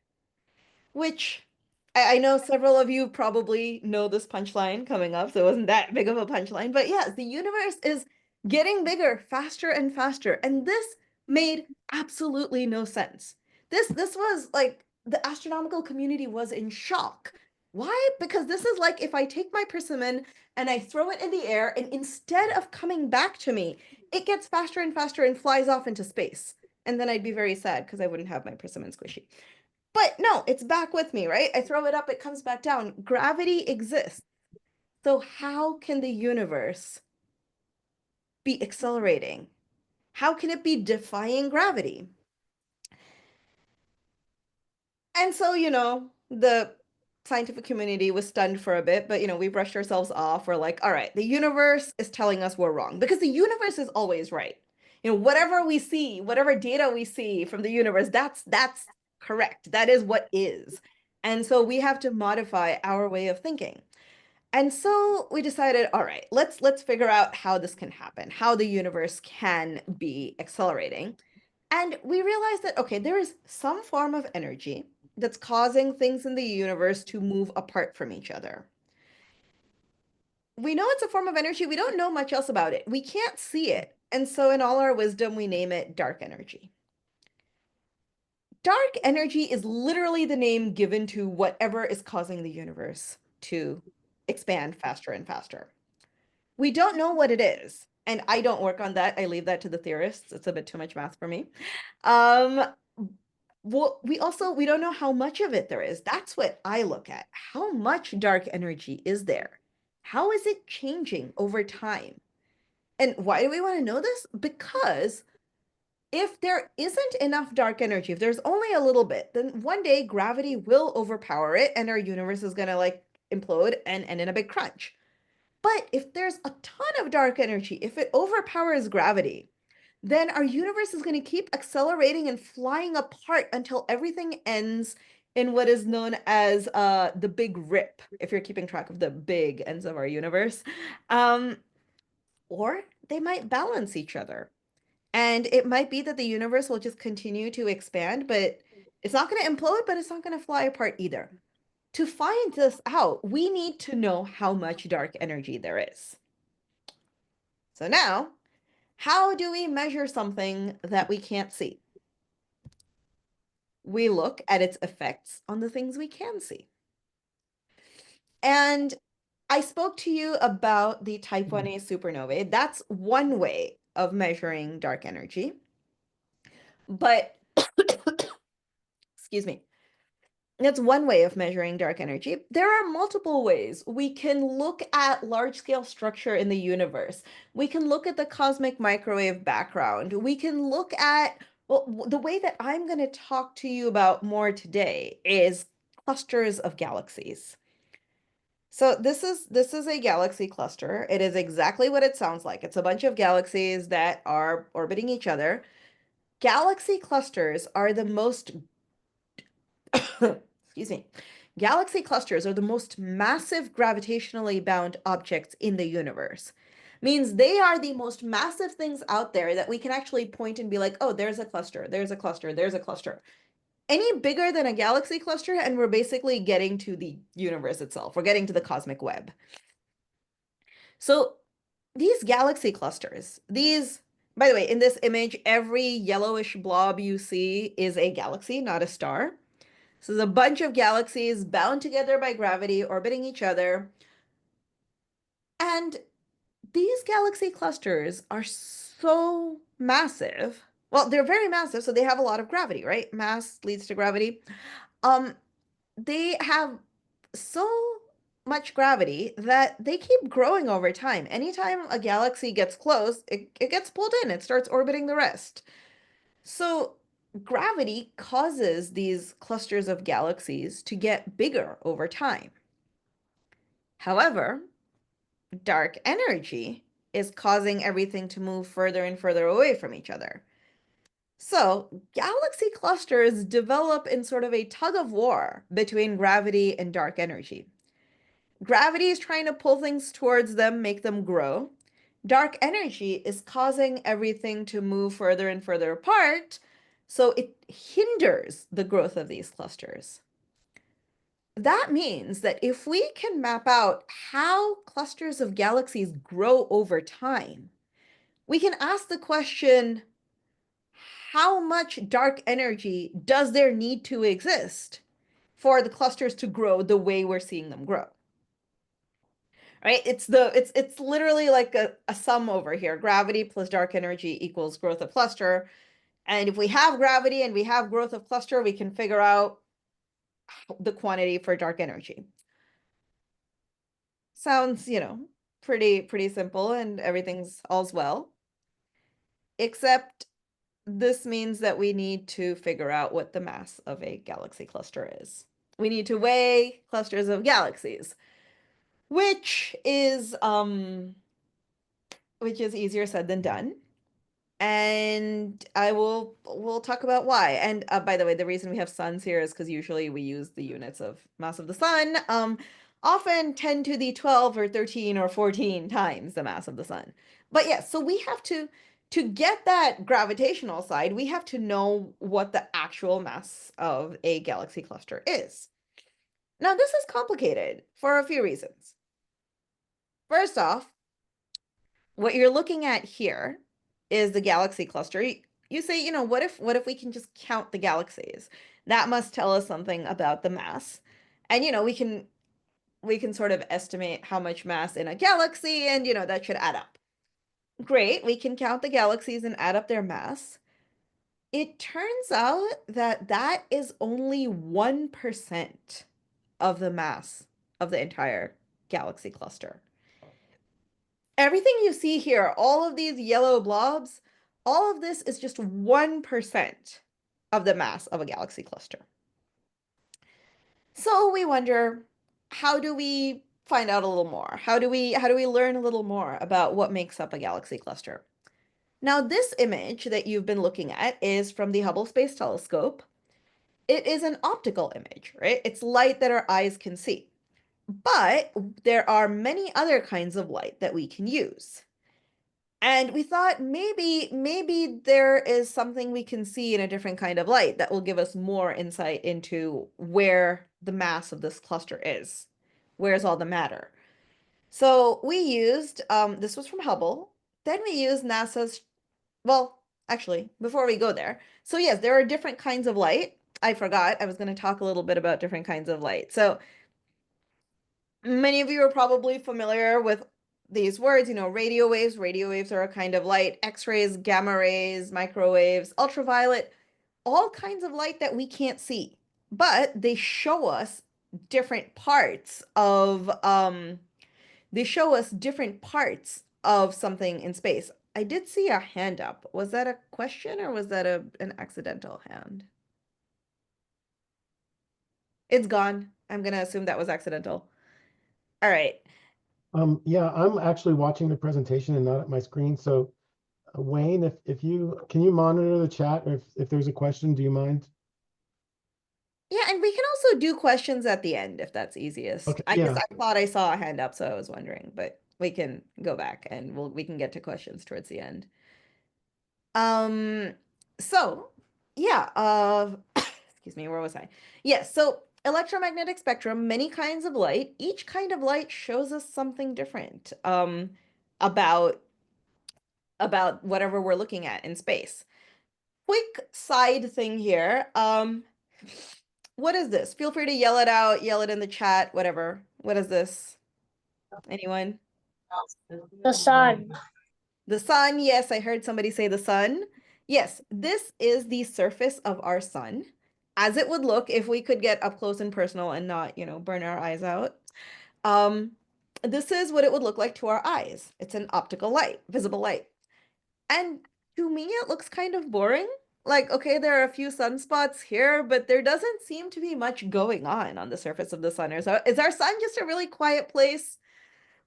which I know several of you probably know this punchline coming up, so it wasn't that big of a punchline. But yes, the universe is getting bigger faster and faster. And this made absolutely no sense. This was like the astronomical community was in shock. Why? Because this is like if I take my persimmon and I throw it in the air, and instead of coming back to me, it gets faster and faster and flies off into space. And then I'd be very sad because I wouldn't have my persimmon squishy. But no, it's back with me, right? I throw it up, it comes back down. Gravity exists. So how can the universe be accelerating? How can it be defying gravity? And so, the scientific community was stunned for a bit, but we brushed ourselves off. We're like, all right, the universe is telling us we're wrong because the universe is always right. Whatever we see, whatever data we see from the universe, that's correct. That is what is. And so we have to modify our way of thinking. And so we decided, all right, let's figure out how this can happen, how the universe can be accelerating. And we realized that, okay, there is some form of energy that's causing things in the universe to move apart from each other. We know it's a form of energy. We don't know much else about it. We can't see it. And so in all our wisdom, we name it dark energy. Dark energy is literally the name given to whatever is causing the universe to expand faster and faster. We don't know what it is, and I don't work on that. I leave that to the theorists. It's a bit too much math for me. Well, we don't know how much of it there is. That's what I look at. How much dark energy is there? How is it changing over time? And why do we want to know this? Because if there isn't enough dark energy, if there's only a little bit, then one day gravity will overpower it and our universe is going to like implode and end in a big crunch. But if there's a ton of dark energy, if it overpowers gravity, then our universe is going to keep accelerating and flying apart until everything ends in what is known as the big rip, if you're keeping track of the big ends of our universe. Or they might balance each other. And it might be that the universe will just continue to expand, but it's not going to implode, but it's not going to fly apart either. To find this out, we need to know how much dark energy there is. So now, how do we measure something that we can't see? We look at its effects on the things we can see. And I spoke to you about the type 1a supernovae. That's one way of measuring dark energy. But, excuse me, that's one way of measuring dark energy. There are multiple ways. We can look at large-scale structure in the universe. We can look at the cosmic microwave background. We can look at, well, the way that I'm going to talk to you about more today is clusters of galaxies. So this is a galaxy cluster. It is exactly what it sounds like. It's a bunch of galaxies that are orbiting each other. Galaxy clusters are the most excuse me. Galaxy clusters are the most massive gravitationally bound objects in the universe. Means they are the most massive things out there that we can actually point and be like, oh, there's a cluster, there's a cluster, there's a cluster. Any bigger than a galaxy cluster, and we're basically getting to the universe itself. We're getting to the cosmic web. So these galaxy clusters, by the way, in this image, every yellowish blob you see is a galaxy, not a star. So there's a bunch of galaxies bound together by gravity, orbiting each other. And these galaxy clusters are so massive. Well, they're very massive, so they have a lot of gravity, right? Mass leads to gravity. They have so much gravity that they keep growing over time. Anytime a galaxy gets close, it gets pulled in, it starts orbiting the rest. So gravity causes these clusters of galaxies to get bigger over time. However, dark energy is causing everything to move further and further away from each other. So galaxy clusters develop in sort of a tug of war between gravity and dark energy. Gravity is trying to pull things towards them, make them grow. dark energy is causing everything to move further and further apart, so it hinders the growth of these clusters. That means that if we can map out how clusters of galaxies grow over time, we can ask the question, how much dark energy does there need to exist for the clusters to grow the way we're seeing them grow? Right? It's literally like a sum over here. Gravity plus dark energy equals growth of cluster. And if we have gravity and we have growth of cluster, we can figure out the quantity for dark energy. Sounds, pretty simple, and everything's all's well. Except this means that we need to figure out what the mass of a galaxy cluster is. We need to weigh clusters of galaxies, which is easier said than done. And we'll talk about why. And by the way, the reason we have suns here is because usually we use the units of mass of the sun, often 10 to the 12 or 13 or 14 times the mass of the sun. But yes, so we have to get that gravitational side, we have to know what the actual mass of a galaxy cluster is. Now, this is complicated for a few reasons. First off, what you're looking at here is the galaxy cluster. You say, what if we can just count the galaxies? That must tell us something about the mass. And, we can sort of estimate how much mass in a galaxy, and, that should add up. Great, we can count the galaxies and add up their mass. It turns out that that is only 1% of the mass of the entire galaxy cluster. Everything you see here, all of these yellow blobs, all of this is just 1% of the mass of a galaxy cluster. So we wonder, how do we find out a little more? How do we learn a little more about what makes up a galaxy cluster? Now, this image that you've been looking at is from the Hubble Space Telescope. It is an optical image, right? It's light that our eyes can see. But there are many other kinds of light that we can use. And we thought maybe there is something we can see in a different kind of light that will give us more insight into where the mass of this cluster is. Where's all the matter? So we used, this was from Hubble. Then we used NASA's, well, actually, before we go there. So yes, there are different kinds of light. I forgot, I was going to talk a little bit about different kinds of light. So many of you are probably familiar with these words, radio waves. Radio waves are a kind of light. X-rays, gamma rays, microwaves, ultraviolet, all kinds of light that we can't see, but they show us different parts of something in space. I did see a hand up. Was that a question or was that an accidental hand? It's gone. I'm gonna assume that was accidental. All right. Yeah, I'm actually watching the presentation and not at my screen. So Wayne, can you monitor the chat, or if there's a question, do you mind? Yeah, and we can also do questions at the end if that's easiest. Okay, I yeah. thought I saw a hand up, so I was wondering, but we can go back and we can get to questions towards the end. So yeah, excuse me, where was I? Yes, so electromagnetic spectrum, many kinds of light. Each kind of light shows us something different about whatever we're looking at in space. Quick side thing here. What is this? Feel free to yell it out, yell it in the chat, whatever. What is this? Anyone? The sun. The sun, yes, I heard somebody say the sun. Yes, this is the surface of our sun, as it would look if we could get up close and personal and not, burn our eyes out. This is what it would look like to our eyes. It's an optical light, visible light. And to me, it looks kind of boring. Like, okay, there are a few sunspots here, but there doesn't seem to be much going on the surface of the sun. Is our sun just a really quiet place?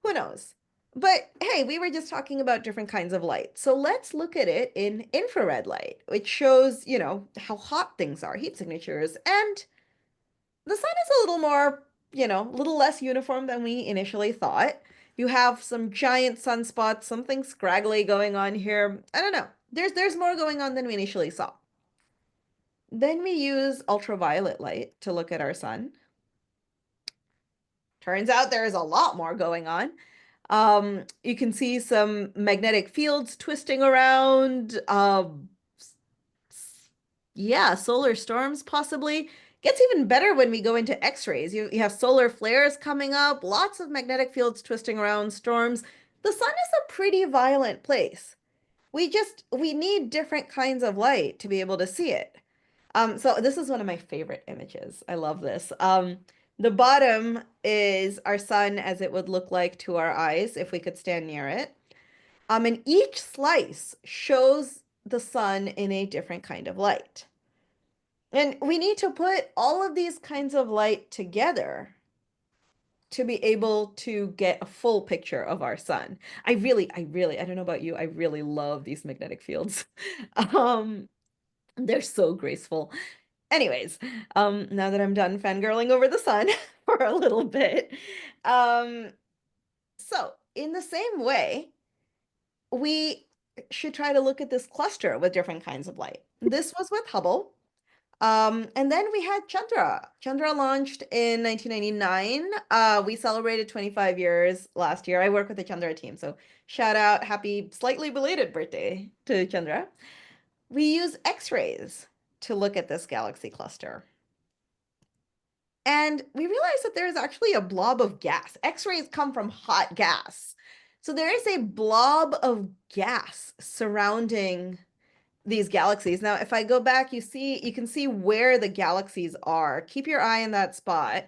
Who knows? But hey, we were just talking about different kinds of light. So let's look at it in infrared light, which shows, how hot things are, heat signatures. And the sun is a little more, a little less uniform than we initially thought. You have some giant sunspots, something scraggly going on here. I don't know. There's more going on than we initially saw. Then we use ultraviolet light to look at our sun. Turns out there is a lot more going on. You can see some magnetic fields twisting around. Yeah, solar storms possibly. Gets even better when we go into X-rays. You have solar flares coming up, lots of magnetic fields twisting around, storms. The sun is a pretty violent place. We need different kinds of light to be able to see it. So this is one of my favorite images. I love this. The bottom is our sun as it would look like to our eyes if we could stand near it. And each slice shows the sun in a different kind of light. And we need to put all of these kinds of light together to be able to get a full picture of our sun. I don't know about you, I really love these magnetic fields. They're so graceful. Anyways, now that I'm done fangirling over the sun for a little bit, so in the same way, we should try to look at this cluster with different kinds of light. This was with Hubble. And then we had Chandra. Chandra launched in 1999. We celebrated 25 years last year. I work with the Chandra team, so shout out, happy slightly belated birthday to Chandra. We use X-rays to look at this galaxy cluster. And we realized that there is actually a blob of gas. X-rays come from hot gas. So there is a blob of gas surrounding these galaxies. Now, if I go back, you can see where the galaxies are. Keep your eye on that spot.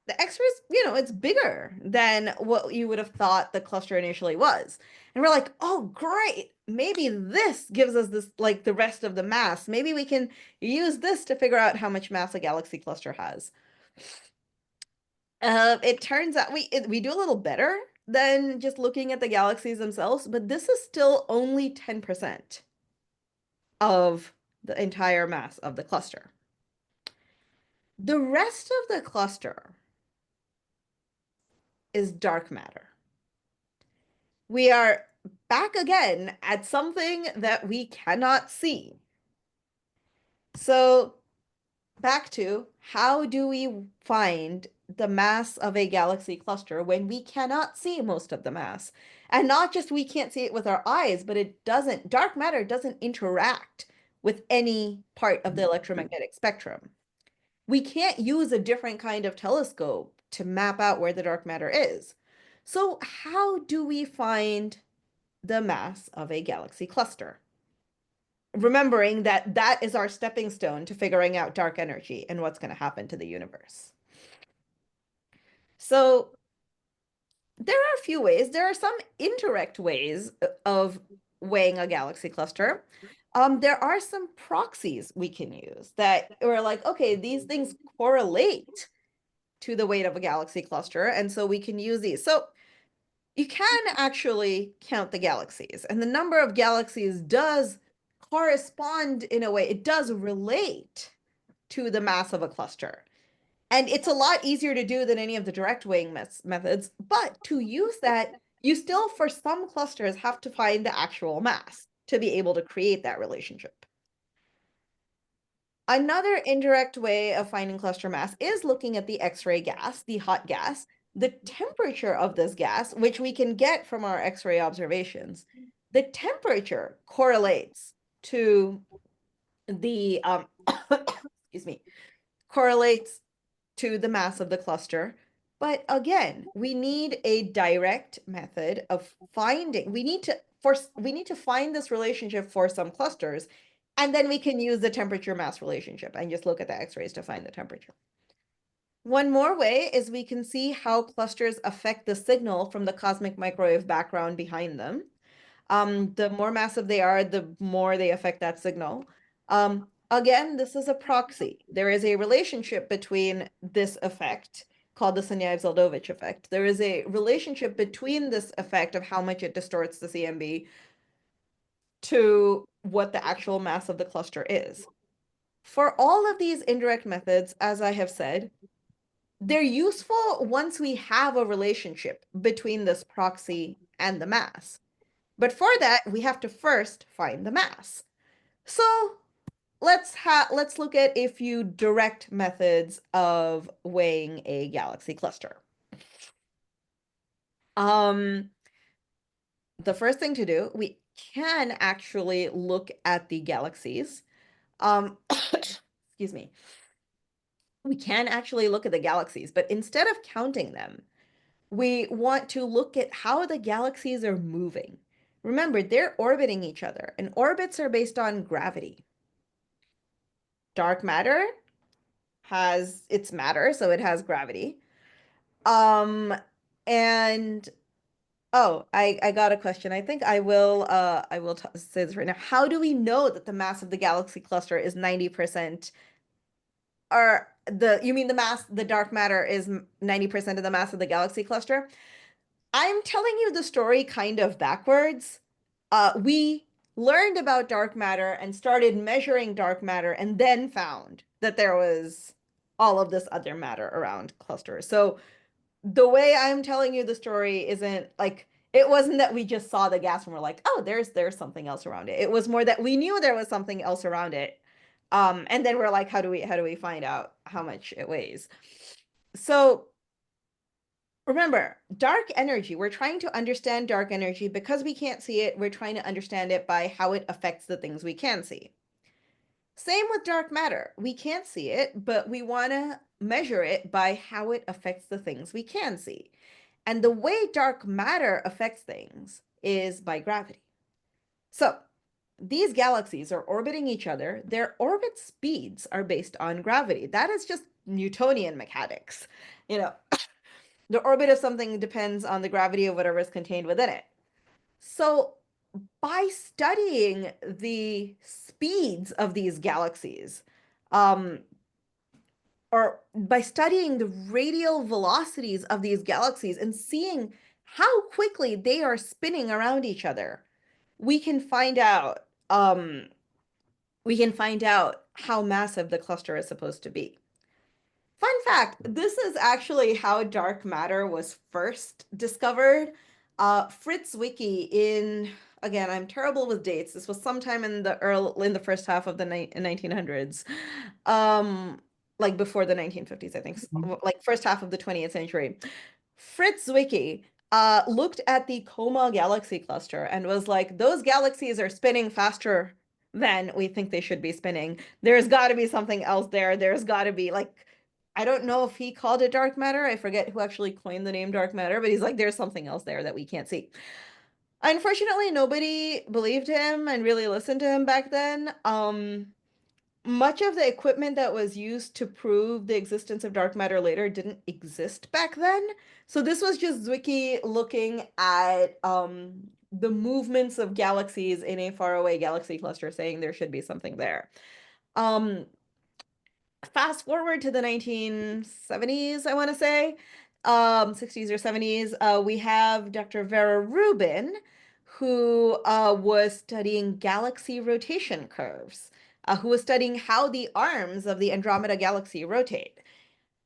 The X-rays, it's bigger than what you would have thought the cluster initially was. And we're like, oh, great. Maybe this gives us this, like the rest of the mass. Maybe we can use this to figure out how much mass a galaxy cluster has. It turns out we do a little better than just looking at the galaxies themselves, but this is still only 10% of the entire mass of the cluster. The rest of the cluster is dark matter. We are back again at something that we cannot see. So back to, how do we find the mass of a galaxy cluster when we cannot see most of the mass? And not just we can't see it with our eyes, but dark matter doesn't interact with any part of the electromagnetic spectrum. We can't use a different kind of telescope to map out where the dark matter is. So how do we find the mass of a galaxy cluster? Remembering that that is our stepping stone to figuring out dark energy and what's going to happen to the universe. So there are a few ways. There are some indirect ways of weighing a galaxy cluster. There are some proxies we can use that are like, okay, these things correlate to the weight of a galaxy cluster, and so we can use these. So you can actually count the galaxies, and the number of galaxies does correspond in a way, it does relate to the mass of a cluster. And it's a lot easier to do than any of the direct weighing methods, but to use that, you still, for some clusters, have to find the actual mass to be able to create that relationship. Another indirect way of finding cluster mass is looking at the X-ray gas, the hot gas, the temperature of this gas, which we can get from our X-ray observations. The temperature correlates to the, excuse me, correlates to the mass of the cluster. But again, we need a direct method of finding, we need to find this relationship for some clusters, and then we can use the temperature mass relationship and just look at the X-rays to find the temperature. One more way is we can see how clusters affect the signal from the cosmic microwave background behind them. The more massive they are, the more they affect that signal. Again, this is a proxy. There is a relationship between this effect called the Sunyaev-Zeldovich effect. There is a relationship between this effect of how much it distorts the CMB to what the actual mass of the cluster is. For all of these indirect methods, as I have said, they're useful once we have a relationship between this proxy and the mass. But for that, we have to first find the mass. So let's look at a few direct methods of weighing a galaxy cluster. The first thing to do, we can actually look at the galaxies. Excuse me. We can actually look at the galaxies, but instead of counting them, we want to look at how the galaxies are moving. Remember, they're orbiting each other, and orbits are based on gravity. Dark matter has its matter, so it has gravity. And oh, I got a question. I think I will say this right now. How do we know that the mass of the galaxy cluster is 90%? Or you mean the dark matter is 90% of the mass of the galaxy cluster? I'm telling you the story kind of backwards. We learned about dark matter and started measuring dark matter and then found that there was all of this other matter around clusters. So the way I'm telling you the story isn't like, it wasn't that we just saw the gas and we're like, oh, there's something else around it. It was more that we knew there was something else around it. And then we're like, how do we find out how much it weighs? So remember, dark energy, we're trying to understand dark energy because we can't see it. We're trying to understand it by how it affects the things we can see. Same with dark matter. We can't see it, but we want to measure it by how it affects the things we can see. And the way dark matter affects things is by gravity. So these galaxies are orbiting each other. Their orbit speeds are based on gravity. That is just Newtonian mechanics. You know, the orbit of something depends on the gravity of whatever is contained within it. So by studying the speeds of these galaxies, or by studying the radial velocities of these galaxies and seeing how quickly they are spinning around each other, we can find out how massive the cluster is supposed to be. Fun fact, this is actually how dark matter was first discovered. Fritz Zwicky again, I'm terrible with dates. This was sometime in the first half of the 1900s. Like before the 1950s, I think, like first half of the 20th century. Fritz Zwicky looked at the Coma galaxy cluster and was like, those galaxies are spinning faster than we think they should be spinning. There's got to be something else there. There's got to be like, I don't know if he called it dark matter. I forget who actually coined the name dark matter, but he's like, there's something else there that we can't see. Unfortunately, nobody believed him and really listened to him back then. Much of the equipment that was used to prove the existence of dark matter later didn't exist back then. So this was just Zwicky looking at the movements of galaxies in a faraway galaxy cluster, saying there should be something there. Fast forward to the 1970s, I want to say, 60s or 70s, we have Dr. Vera Rubin, who was studying galaxy rotation curves, who was studying how the arms of the Andromeda galaxy rotate.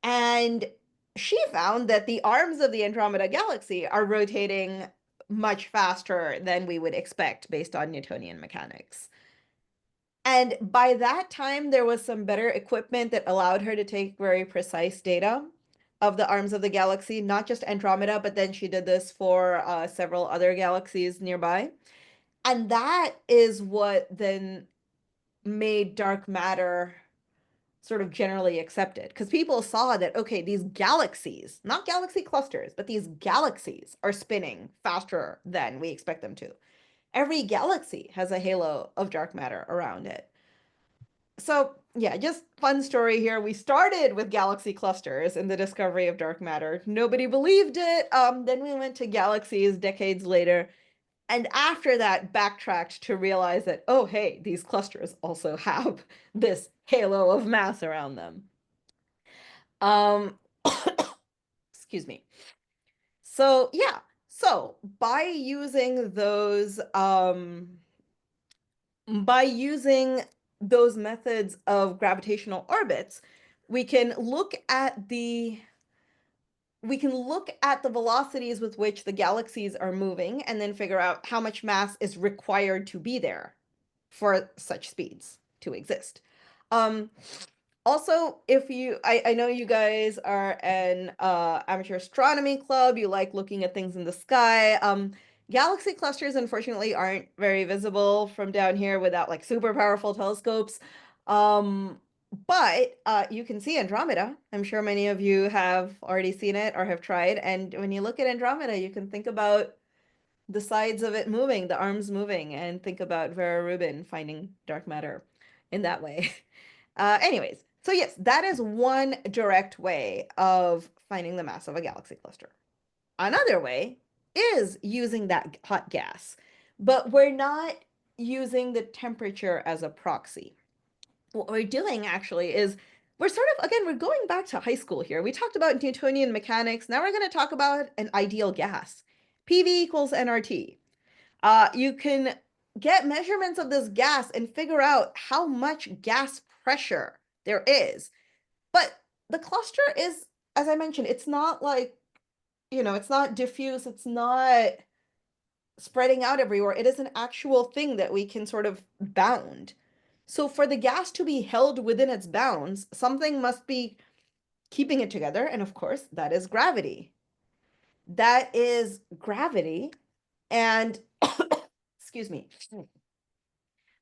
And she found that the arms of the Andromeda galaxy are rotating much faster than we would expect based on Newtonian mechanics. And by that time, there was some better equipment that allowed her to take very precise data of the arms of the galaxy, not just Andromeda, but then she did this for several other galaxies nearby. And that is what then made dark matter sort of generally accepted, because people saw that, okay, these galaxies, not galaxy clusters, but these galaxies are spinning faster than we expect them to. Every galaxy has a halo of dark matter around it. So yeah, just fun story here. We started with galaxy clusters and the discovery of dark matter. Nobody believed it. Then we went to galaxies decades later. And after that, backtracked to realize that, oh, hey, these clusters also have this halo of mass around them. Excuse me. So yeah, so by using those methods of gravitational orbits, we can look at the we can look at the velocities with which the galaxies are moving and then figure out how much mass is required to be there for such speeds to exist. Also, if you, I know you guys are an amateur astronomy club, you like looking at things in the sky. Galaxy clusters, unfortunately, aren't very visible from down here without like super powerful telescopes. But you can see Andromeda. I'm sure many of you have already seen it or have tried. And when you look at Andromeda, you can think about the sides of it moving, the arms moving, and think about Vera Rubin finding dark matter in that way. Anyways, so yes, that is one direct way of finding the mass of a galaxy cluster. Another way is using that hot gas, but we're not using the temperature as a proxy. What we're doing actually is we're sort of, again, we're going back to high school here. We talked about Newtonian mechanics. Now we're going to talk about an ideal gas. PV equals nRT. You can get measurements of this gas and figure out how much gas pressure there is. But the cluster is, as I mentioned, it's not like, it's not diffuse, it's not spreading out everywhere. It is an actual thing that we can sort of bound. So for the gas to be held within its bounds, something must be keeping it together. And of course, that is gravity. That is gravity. And excuse me.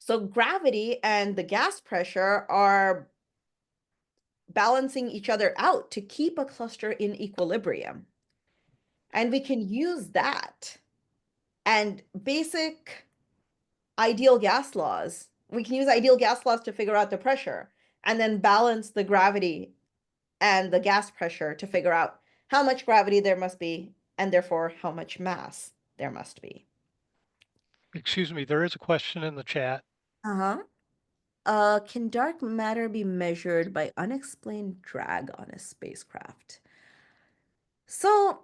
So gravity and the gas pressure are balancing each other out to keep a cluster in equilibrium. And we can use that and basic ideal gas laws. We can use ideal gas laws to figure out the pressure and then balance the gravity and the gas pressure to figure out how much gravity there must be and therefore how much mass there must be. Excuse me, there is a question in the chat. Can dark matter be measured by unexplained drag on a spacecraft? So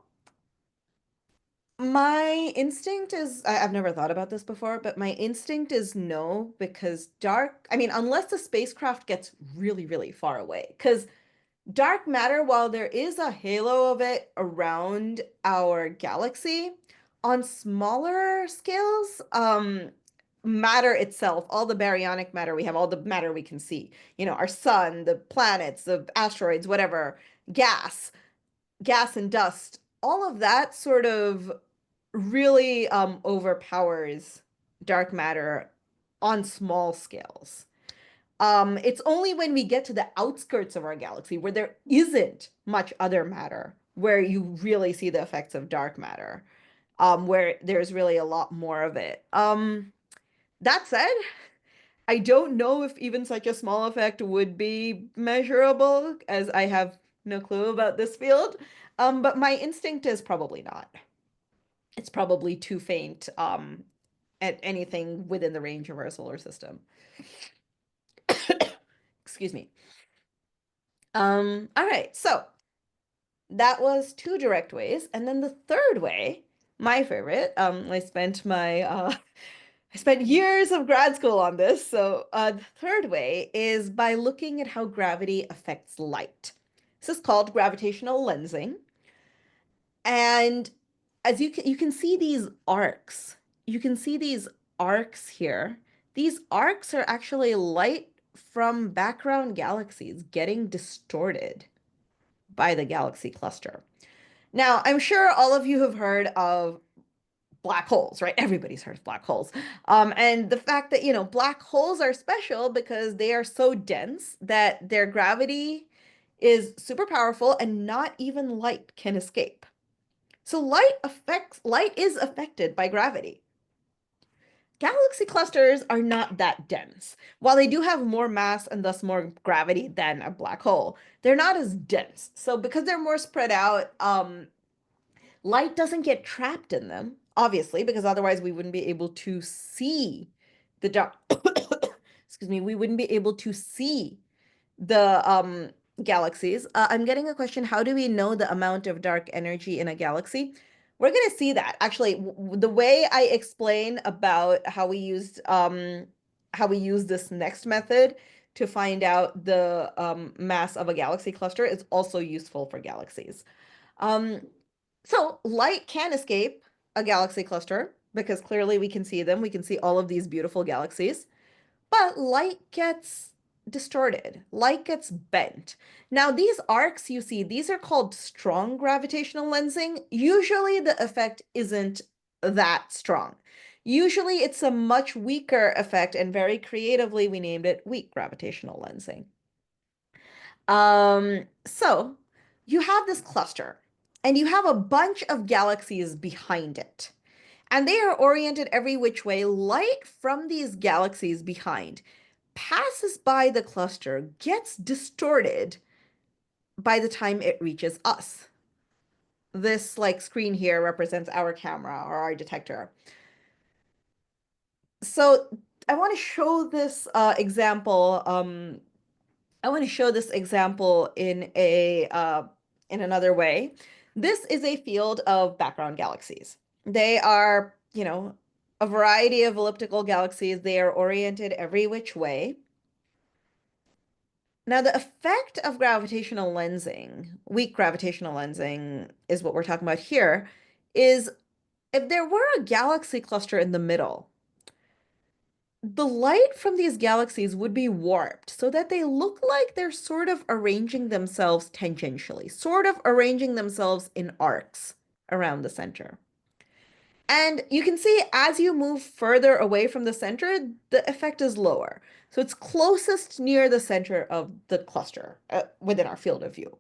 my instinct is, I've never thought about this before, but my instinct is no, because unless the spacecraft gets really, really far away, because dark matter, while there is a halo of it around our galaxy, on smaller scales, matter itself, all the baryonic matter we have, all the matter we can see, our sun, the planets, the asteroids, whatever, gas and dust, all of that sort of really overpowers dark matter on small scales. It's only when we get to the outskirts of our galaxy where there isn't much other matter where you really see the effects of dark matter, where there's really a lot more of it. That said, I don't know if even such a small effect would be measurable, as I have no clue about this field. But my instinct is probably not. It's probably too faint at anything within the range of our solar system. Excuse me. All right, so that was two direct ways. And then the third way, my favorite, I spent years of grad school on this. So the third way is by looking at how gravity affects light. This is called gravitational lensing. And as you can see these arcs. You can see these arcs here. These arcs are actually light from background galaxies getting distorted by the galaxy cluster. Now, I'm sure all of you have heard of black holes, right? Everybody's heard of black holes. And the fact that, black holes are special because they are so dense that their gravity is super powerful and not even light can escape. So light is affected by gravity. Galaxy clusters are not that dense. While they do have more mass and thus more gravity than a black hole, they're not as dense. So because they're more spread out, light doesn't get trapped in them, obviously, because otherwise we wouldn't be able to see the dark. Excuse me, we wouldn't be able to see the galaxies. I'm getting a question, how do we know the amount of dark energy in a galaxy? We're going to see that. Actually, the way I explain about how we use this next method to find out the mass of a galaxy cluster is also useful for galaxies. So light can escape a galaxy cluster because clearly we can see them. We can see all of these beautiful galaxies, but light gets distorted. Light gets bent. Now, these arcs you see, these are called strong gravitational lensing. Usually the effect isn't that strong. Usually it's a much weaker effect, and very creatively we named it weak gravitational lensing. So you have this cluster and you have a bunch of galaxies behind it, and they are oriented every which way. Light from these galaxies behind passes by the cluster, gets distorted by the time it reaches us. This like screen here represents our camera or our detector. So I want to show this example. I want to show this example in another way. This is a field of background galaxies. They are, you know, a variety of elliptical galaxies. They are oriented every which way. Now, the effect of gravitational lensing, weak gravitational lensing is what we're talking about here, is if there were a galaxy cluster in the middle, the light from these galaxies would be warped so that they look like they're sort of arranging themselves tangentially, sort of arranging themselves in arcs around the center. And you can see as you move further away from the center, the effect is lower. So it's closest near the center of the cluster within our field of view.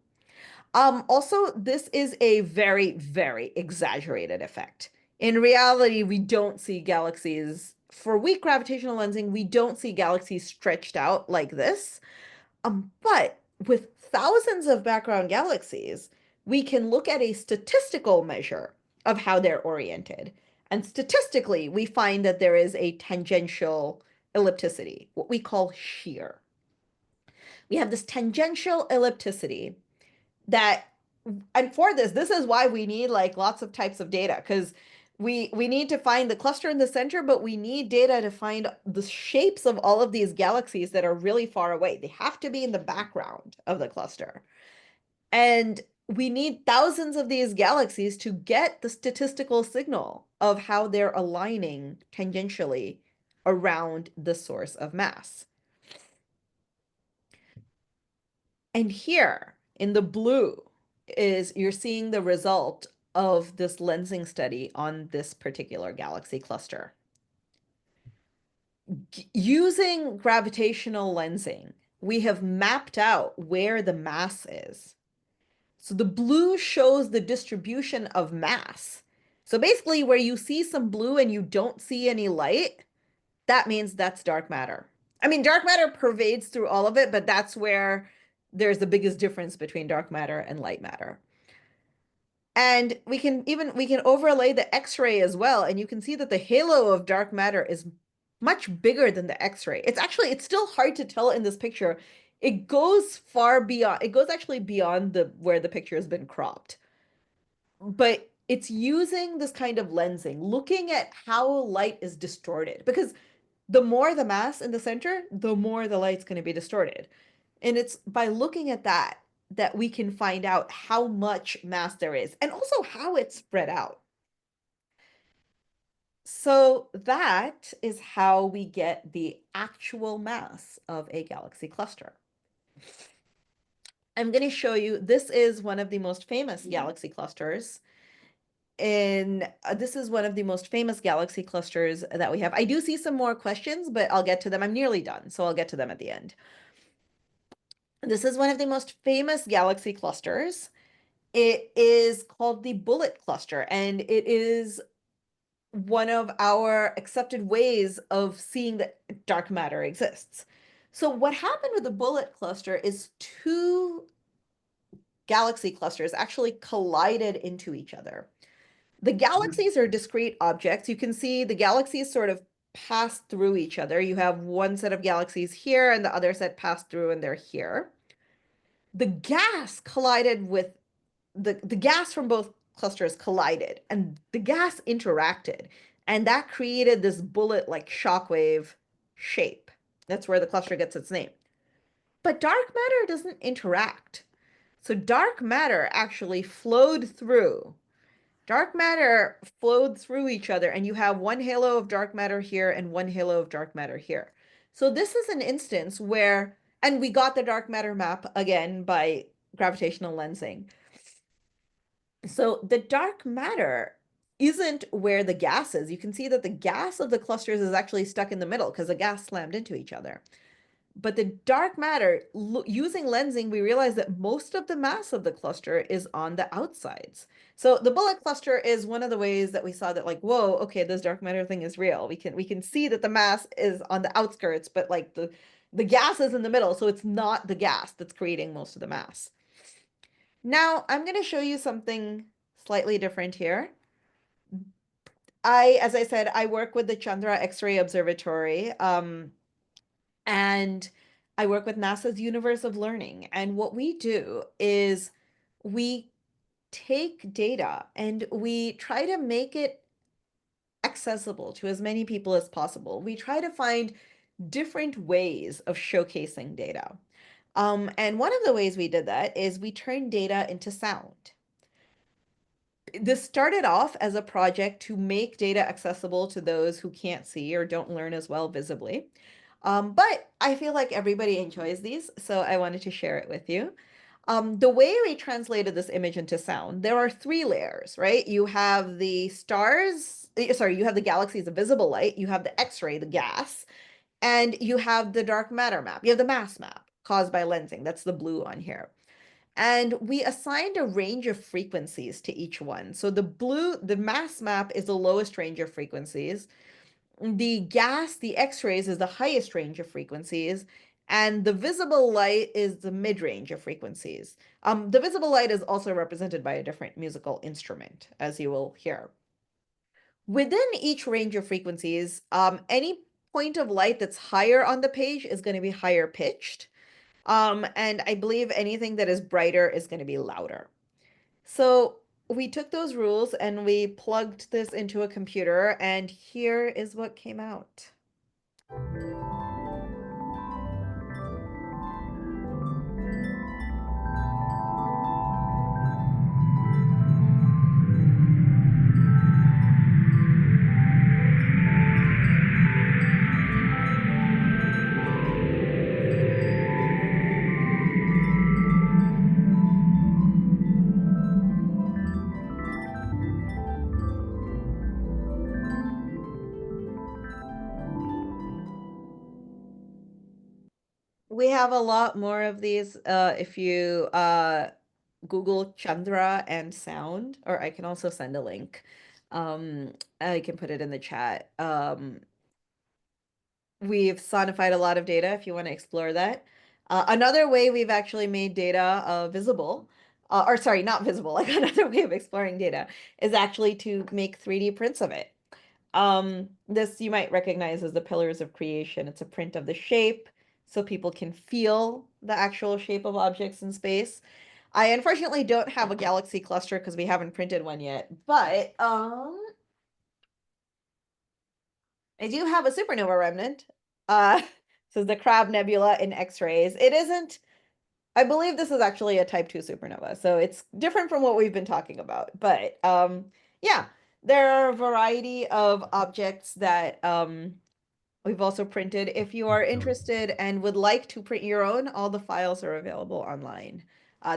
Also, this is a very, very exaggerated effect. In reality, we don't see galaxies, for weak gravitational lensing, we don't see galaxies stretched out like this. But with thousands of background galaxies, we can look at a statistical measure of how they're oriented. And statistically, we find that there is a tangential ellipticity, what we call shear. We have this tangential ellipticity that, and for this is why we need like lots of types of data, because we need to find the cluster in the center, but we need data to find the shapes of all of these galaxies that are really far away. They have to be in the background of the cluster. And we need thousands of these galaxies to get the statistical signal of how they're aligning tangentially around the source of mass. And here in the blue is you're seeing the result of this lensing study on this particular galaxy cluster. Using gravitational lensing, we have mapped out where the mass is. So the blue shows the distribution of mass. So basically where you see some blue and you don't see any light, that means that's dark matter. I mean, dark matter pervades through all of it, but that's where there's the biggest difference between dark matter and light matter. And we can overlay the X-ray as well, and you can see that the halo of dark matter is much bigger than the X-ray. It's still hard to tell in this picture. It goes far beyond, it goes actually beyond where the picture has been cropped. But it's using this kind of lensing, looking at how light is distorted, because the more the mass in the center, the more the light's going to be distorted. And it's by looking at that we can find out how much mass there is and also how it's spread out. So that is how we get the actual mass of a galaxy cluster. I'm going to show you, this is one of the most famous galaxy clusters. This is one of the most famous galaxy clusters that we have. I do see some more questions, but I'll get to them. I'm nearly done, so I'll get to them at the end. This is one of the most famous galaxy clusters. It is called the Bullet Cluster, and it is one of our accepted ways of seeing that dark matter exists. So what happened with the Bullet Cluster is two galaxy clusters actually collided into each other. The galaxies are discrete objects. You can see the galaxies sort of pass through each other. You have one set of galaxies here and the other set pass through and they're here. The gas collided with the gas from both clusters collided and the gas interacted, and that created this bullet-like shockwave shape. That's where the cluster gets its name. But dark matter doesn't interact. So dark matter actually flowed through. Dark matter flowed through each other, and you have one halo of dark matter here and one halo of dark matter here. So this is an instance where, and we got the dark matter map again by gravitational lensing. So the dark matter isn't where the gas is. You can see that the gas of the clusters is actually stuck in the middle because the gas slammed into each other. But the dark matter, using lensing, we realize that most of the mass of the cluster is on the outsides. So the bullet cluster is one of the ways that we saw that, like, whoa, okay, this dark matter thing is real. We can see that the mass is on the outskirts, but like the gas is in the middle, so it's not the gas that's creating most of the mass. Now I'm going to show you something slightly different here. As I said, I work with the Chandra X-ray Observatory. And I work with NASA's Universe of Learning. And what we do is we take data and we try to make it accessible to as many people as possible. We try to find different ways of showcasing data. And one of the ways we did that is we turned data into sound. This started off as a project to make data accessible to those who can't see or don't learn as well visibly. But I feel like everybody enjoys these, so I wanted to share it with you. The way we translated this image into sound, there are 3 layers, right? You have the stars, you have the galaxies of visible light, you have the X-ray, the gas, and you have the dark matter map. You have the mass map caused by lensing. That's the blue on here. And we assigned a range of frequencies to each one. So the mass map is the lowest range of frequencies. The gas, the X-rays, is the highest range of frequencies, and the visible light is the mid-range of frequencies. The visible light is also represented by a different musical instrument, as you will hear. Within each range of frequencies, any point of light that's higher on the page is going to be higher pitched. And I believe anything that is brighter is going to be louder. So we took those rules and we plugged this into a computer, and here is what came out. We have a lot more of these if you Google Chandra and sound, or I can also send a link. I can put it in the chat. We've sonified a lot of data if you want to explore that. Another way we've actually made data visible, or sorry, not visible, like another way of exploring data is actually to make 3D prints of it. This you might recognize as the pillars of creation. It's a print of the shape so people can feel the actual shape of objects in space. I unfortunately don't have a galaxy cluster because we haven't printed one yet, but I do have a supernova remnant. This is the Crab Nebula in X-rays. It isn't, I believe this is actually a type 2 supernova, so it's different from what we've been talking about. But yeah, there are a variety of objects that we've also printed. If you are interested and would like to print your own, all the files are available online.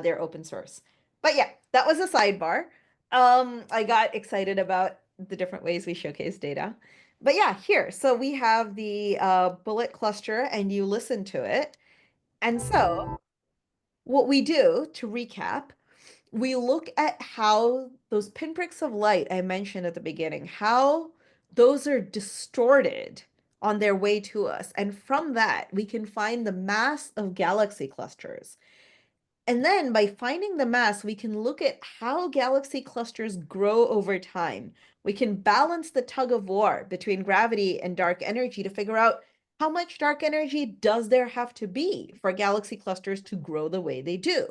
They're open source. But yeah, that was a sidebar. I got excited about the different ways we showcase data. But yeah, here, so we have the bullet cluster and you listen to it. And so what we do, to recap, we look at how those pinpricks of light I mentioned at the beginning, how those are distorted on their way to us. And from that, we can find the mass of galaxy clusters. And then by finding the mass, we can look at how galaxy clusters grow over time. We can balance the tug of war between gravity and dark energy to figure out how much dark energy does there have to be for galaxy clusters to grow the way they do.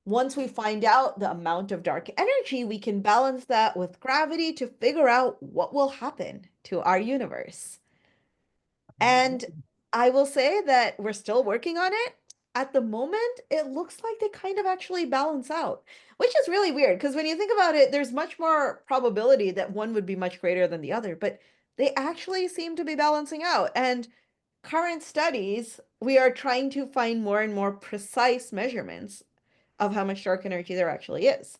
Once we find out the amount of dark energy, we can balance that with gravity to figure out what will happen to our universe. And I will say that we're still working on it. at the moment, it looks like they kind of actually balance out, which is really weird because when you think about it, there's much more probability that one would be much greater than the other, but they actually seem to be balancing out. And current studies, we are trying to find more and more precise measurements of how much dark energy there actually is.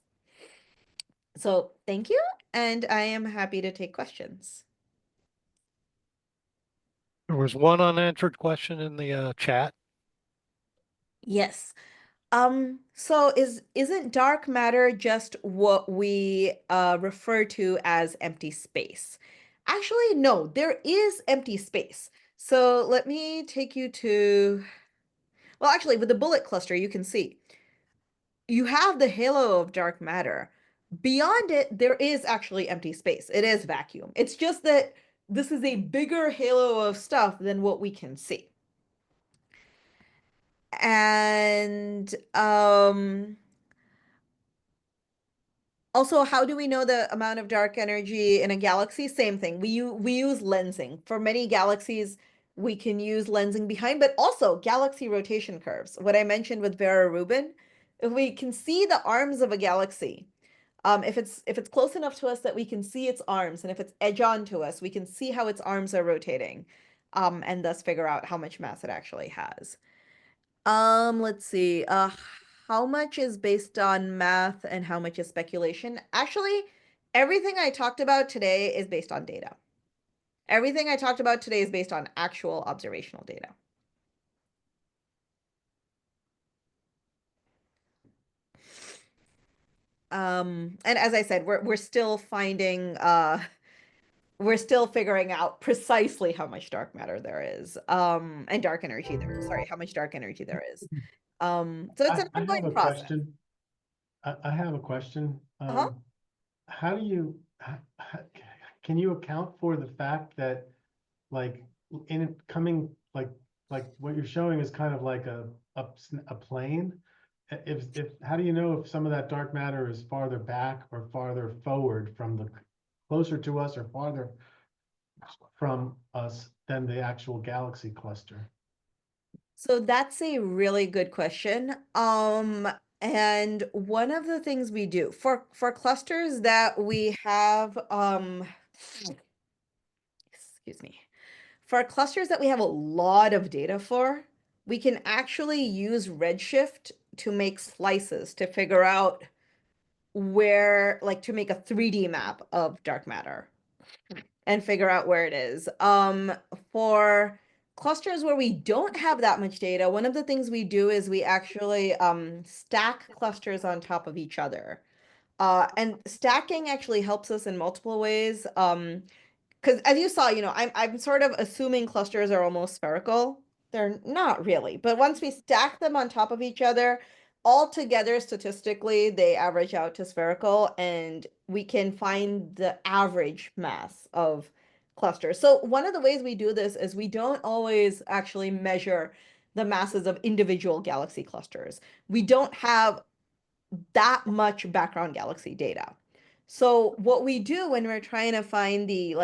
So thank you, and I am happy to take questions. There was one unanswered question in the chat. Yes. So isn't dark matter just what we refer to as empty space? Actually, no, there is empty space. So let me take you to, well, actually, with the bullet cluster, you can see you have the halo of dark matter. Beyond it, there is actually empty space. It is vacuum. It's just that this is a bigger halo of stuff than what we can see. And also, how do we know the amount of dark energy in a galaxy? Same thing. We use lensing. For many galaxies, we can use lensing behind, but also galaxy rotation curves. What I mentioned with Vera Rubin, if we can see the arms of a galaxy, if it's close enough to us that we can see its arms, and if it's edge on to us, we can see how its arms are rotating, and thus figure out how much mass it actually has. Let's see. How much is based on math and how much is speculation? Actually, everything I talked about today is based on data. Everything I talked about today is based on actual observational data. And as I said, we're still finding we're still figuring out precisely how much dark matter there is, and dark energy there. Sorry, how much dark energy there is. So it's an I have ongoing a process. question. I have a question. Uh-huh. How do you, can you account for the fact that, like, in it coming, like what you're showing is kind of like a plane? If how do you know if some of that dark matter is farther back or farther forward from the closer to us or farther from us than the actual galaxy cluster? So that's a really good question. And one of the things we do for clusters that we have, excuse me, for clusters that we have a lot of data for, we can actually use redshift to make slices to figure out where, like, to make a 3D map of dark matter and figure out where it is. For clusters where we don't have that much data, one of the things we do is we actually stack clusters on top of each other. And stacking actually helps us in multiple ways. Because as you saw, I'm sort of assuming clusters are almost spherical. They're not really, but once we stack them on top of each other, all together statistically, they average out to spherical, and we can find the average mass of clusters. So one of the ways we do this is we don't always actually measure the masses of individual galaxy clusters. We don't have that much background galaxy data. So what we do when we're trying to find the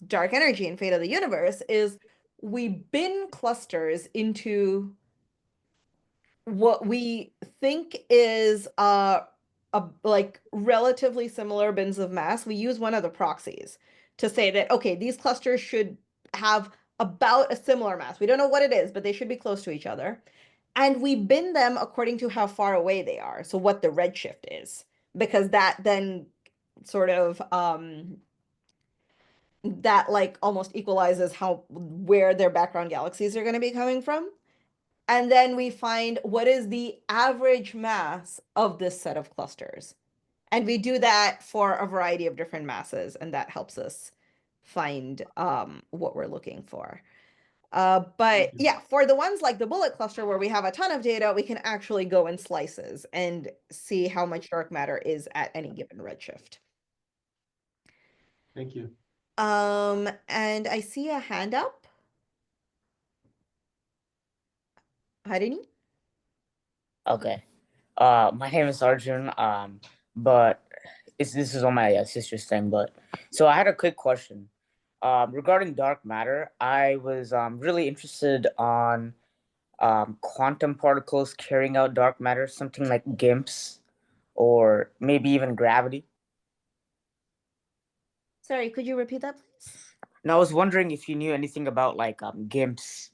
dark energy and fate of the universe is we bin clusters into what we think is like relatively similar bins of mass. We use one of the proxies to say that, okay, these clusters should have about a similar mass. We don't know what it is, but they should be close to each other. And we bin them according to how far away they are. So what the redshift is, because that then sort of that like almost equalizes where their background galaxies are going to be coming from. And then we find what is the average mass of this set of clusters. And we do that for a variety of different masses, and that helps us find what we're looking for. But yeah, for the ones like the bullet cluster where we have a ton of data, we can actually go in slices and see how much dark matter is at any given redshift. Thank you. And I see a hand up. Harini? Okay. My name is Arjun. But this is on my sister's thing. But so I had a quick question. Regarding dark matter, I was really interested on quantum particles carrying out dark matter, something like GIMPs, or maybe even gravity? Sorry, could you repeat that, please? Now, I was wondering if you knew anything about like GIMPs,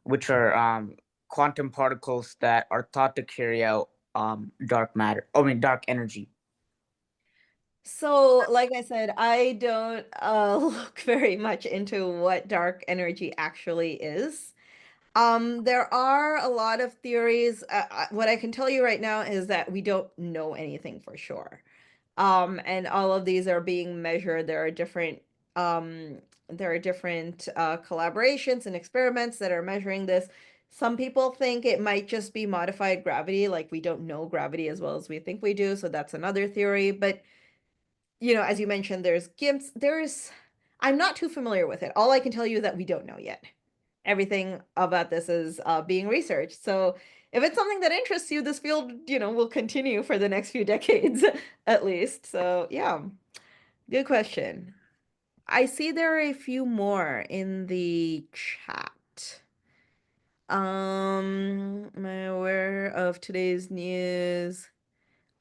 which are quantum particles that are thought to carry out dark matter. I mean, dark energy. So, like I said, I don't look very much into what dark energy actually is. There are a lot of theories. What I can tell you right now is that we don't know anything for sure. And all of these are being measured. There are different collaborations and experiments that are measuring this. Some people think it might just be modified gravity, like we don't know gravity as well as we think we do. So that's another theory. But you know, as you mentioned, there's GIMPs. I'm not too familiar with it. All I can tell you is that we don't know yet. Everything about this is being researched. So if it's something that interests you, this field, you know, will continue for the next few decades at least. So yeah, good question. I see there are a few more in the chat. Am I aware of today's news?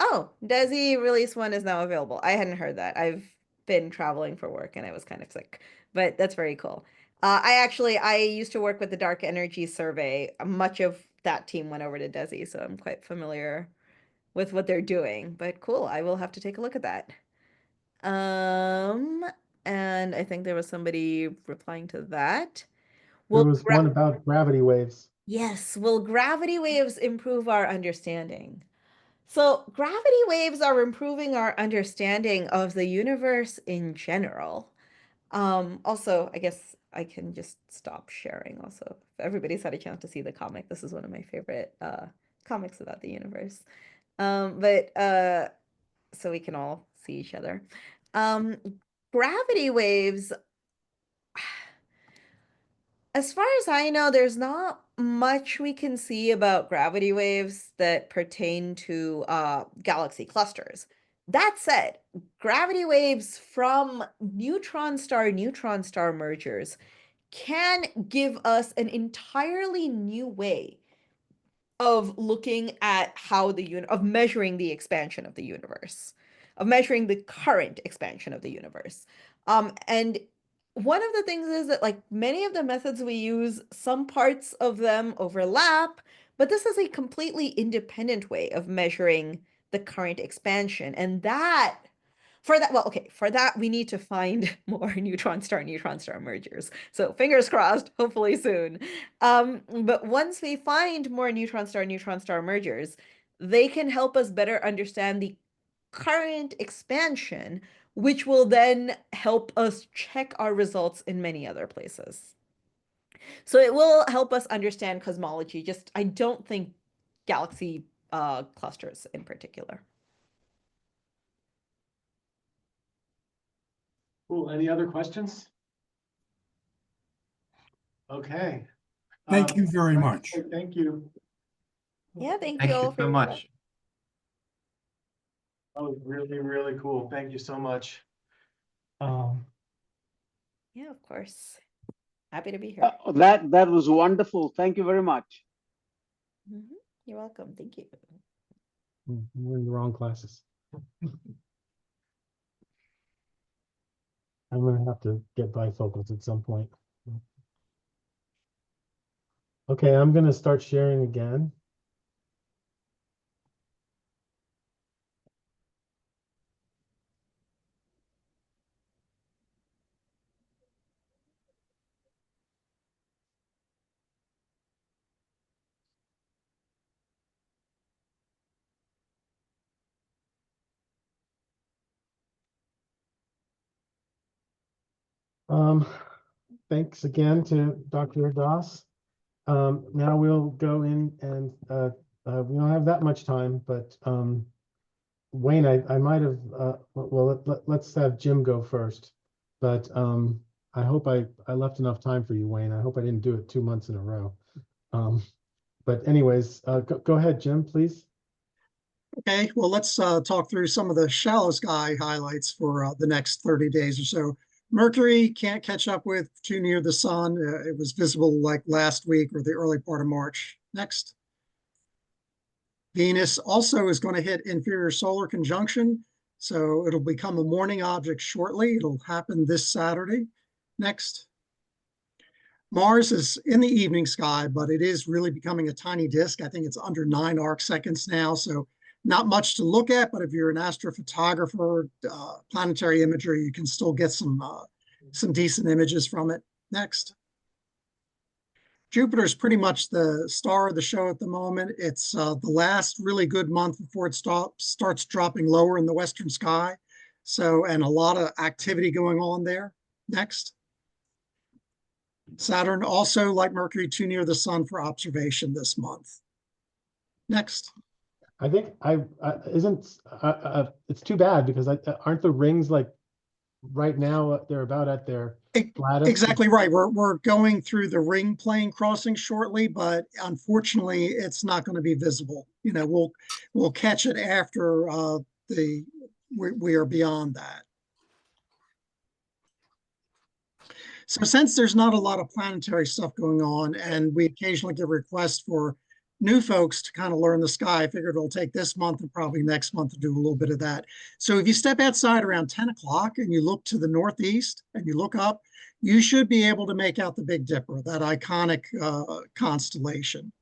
Oh, Desi release one is now available. I hadn't heard that. I've been traveling for work and I was kind of sick, but that's very cool. I used to work with the Dark Energy Survey. Much of that team went over to Desi, so I'm quite familiar with what they're doing. But cool, I will have to take a look at that. And I think there was somebody replying to that. There was one about gravity waves. Yes, will gravity waves improve our understanding? So gravity waves are improving our understanding of the universe in general. Also, I guess I can just stop sharing also. If everybody's had a chance to see the comic, this is one of my favorite comics about the universe. So we can all see each other. Gravity waves, as far as I know, there's not much we can see about gravity waves that pertain to galaxy clusters. That said, gravity waves from neutron star mergers can give us an entirely new way of looking at how of measuring the expansion of the universe, of measuring the current expansion of the universe. And one of the things is that like many of the methods we use, some parts of them overlap, but this is a completely independent way of measuring the current expansion. And for that we need to find more neutron star mergers. So fingers crossed, hopefully soon. But once we find more neutron star mergers, they can help us better understand the current expansion, which will then help us check our results in many other places. So it will help us understand cosmology, just I don't think galaxy clusters in particular. Cool. Any other questions? Okay. Thank you very much. Thank you. Yeah, thank Thank you all you for so much. Oh, really, really cool. Thank you so much. Yeah, of course. Happy to be here. That was wonderful. Thank you very much. You're welcome. Thank you. We're in the wrong classes. I'm gonna have to get bifocals at some point. Okay, I'm gonna start sharing again. Thanks again to Dr. Das. Now we'll go in and we don't have that much time, but Wayne, I might have let's have Jim go first. But I hope I left enough time for you, Wayne. I hope I didn't do it 2 months in a row. But anyways, go ahead, Jim, please. Okay, well, let's talk through some of the shallow sky highlights for the next 30 days or so. Mercury can't catch up with too near the sun. It was visible like last week or the early part of March. Next. Venus also is going to hit inferior solar conjunction, so it'll become a morning object shortly. It'll happen this Saturday. Next. Mars is in the evening sky, but it is really becoming a tiny disk. I think it's under 9 arc seconds now, so not much to look at, but if you're an astrophotographer, planetary imager, you can still get some decent images from it. Next. Jupiter's pretty much the star of the show at the moment. It's the last really good month before it starts dropping lower in the western sky. So, and a lot of activity going on there. Next. Saturn also, like Mercury, too near the sun for observation this month. Next. I think it's too bad because aren't the rings like right now they're about at their flattest? Exactly right. We're going through the ring plane crossing shortly, but unfortunately it's not going to be visible. You know, we'll catch it after we are beyond that. So since there's not a lot of planetary stuff going on, and we occasionally get requests for new folks to kind of learn the sky, I figured it'll take this month and probably next month to do a little bit of that. So if you step outside around 10 o'clock and you look to the northeast and you look up, you should be able to make out the Big Dipper, that iconic constellation.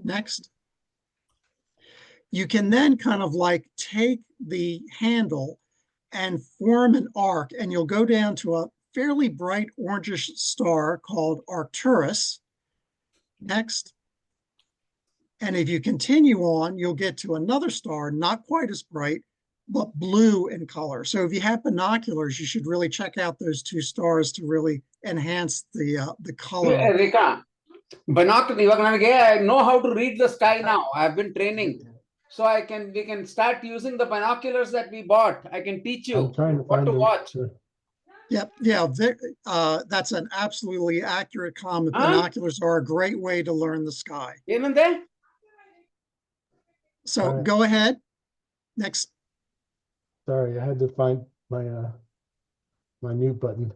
Next. You can then kind of like take the handle and form an arc, and you'll go down to a fairly bright orangish star called Arcturus. Next. And if you continue on, you'll get to another star, not quite as bright, but blue in color. So if you have binoculars, you should really check out those two stars to really enhance the color. Rika, binocular, I know how to read the sky now. I've been training. So we can start using the binoculars that we bought. I can teach you what to watch. Yep, yeah, that's an absolutely accurate comment. Binoculars are a great way to learn the sky. Even there? So go ahead. Next. Sorry, I had to find my my mute button.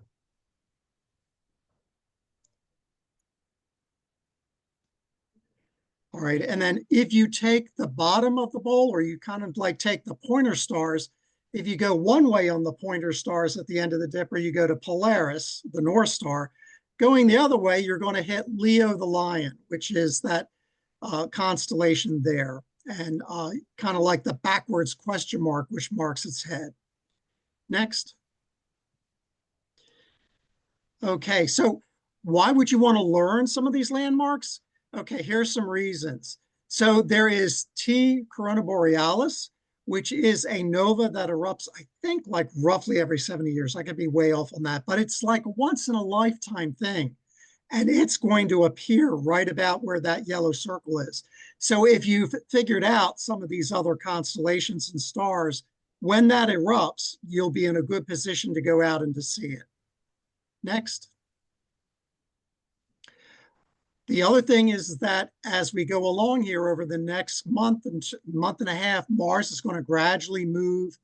All right, and then if you take the bottom of the bowl, or you kind of like take the pointer stars, if you go one way on the pointer stars at the end of the dipper, you go to Polaris, the North Star. Going the other way, you're going to hit Leo the Lion, which is that constellation there, and kind of like the backwards question mark, which marks its head. Next. Okay, so why would you want to learn some of these landmarks? Okay, here's some reasons. So there is T Corona Borealis, which is a nova that erupts, I think, like roughly every 70 years. I could be way off on that, but it's like a once in a lifetime thing. And it's going to appear right about where that yellow circle is. So if you've figured out some of these other constellations and stars, when that erupts, you'll be in a good position to go out and to see it. Next. The other thing is that as we go along here over the next month and a half, Mars is going to gradually move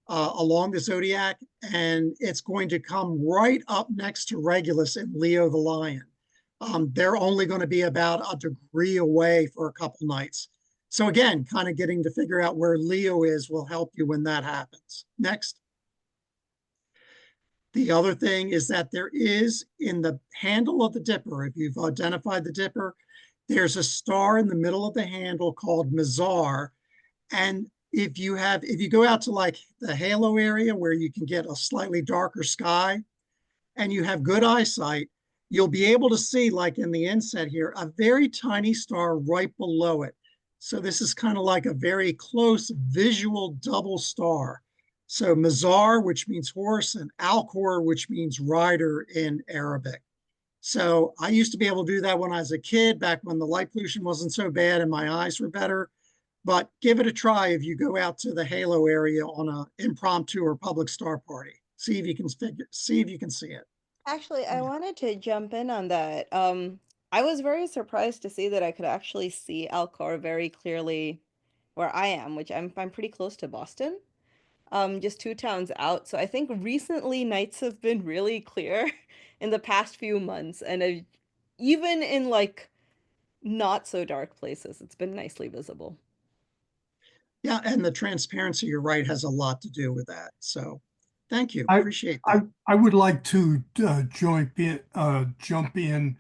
along the zodiac, and it's going to come right up next to Regulus in Leo the Lion. They're only going to be about a degree away for a couple nights. So again, kind of getting to figure out where Leo is will help you when that happens. Next. The other thing is that there is in the handle of the dipper, if you've identified the dipper, there's a star in the middle of the handle called Mizar. And if you go out to like the halo area where you can get a slightly darker sky and you have good eyesight, you'll be able to see, like in the inset here, a very tiny star right below it. So this is kind of like a very close visual double star. So Mizar, which means horse, and Alcor, which means rider in Arabic. So I used to be able to do that when I was a kid, back when the light pollution wasn't so bad and my eyes were better. But give it a try if you go out to the halo area on an impromptu or public star party. See if you can see it. Actually, I wanted to jump in on that. I was very surprised to see that I could actually see Alcor very clearly where I am, which I'm pretty close to Boston. just 2 towns out. So I think recently nights have been really clear in the past few months, and even in like not so dark places, it's been nicely visible. Yeah, and the transparency, you're right, has a lot to do with that. So thank you. I Appreciate that. I would like to jump in,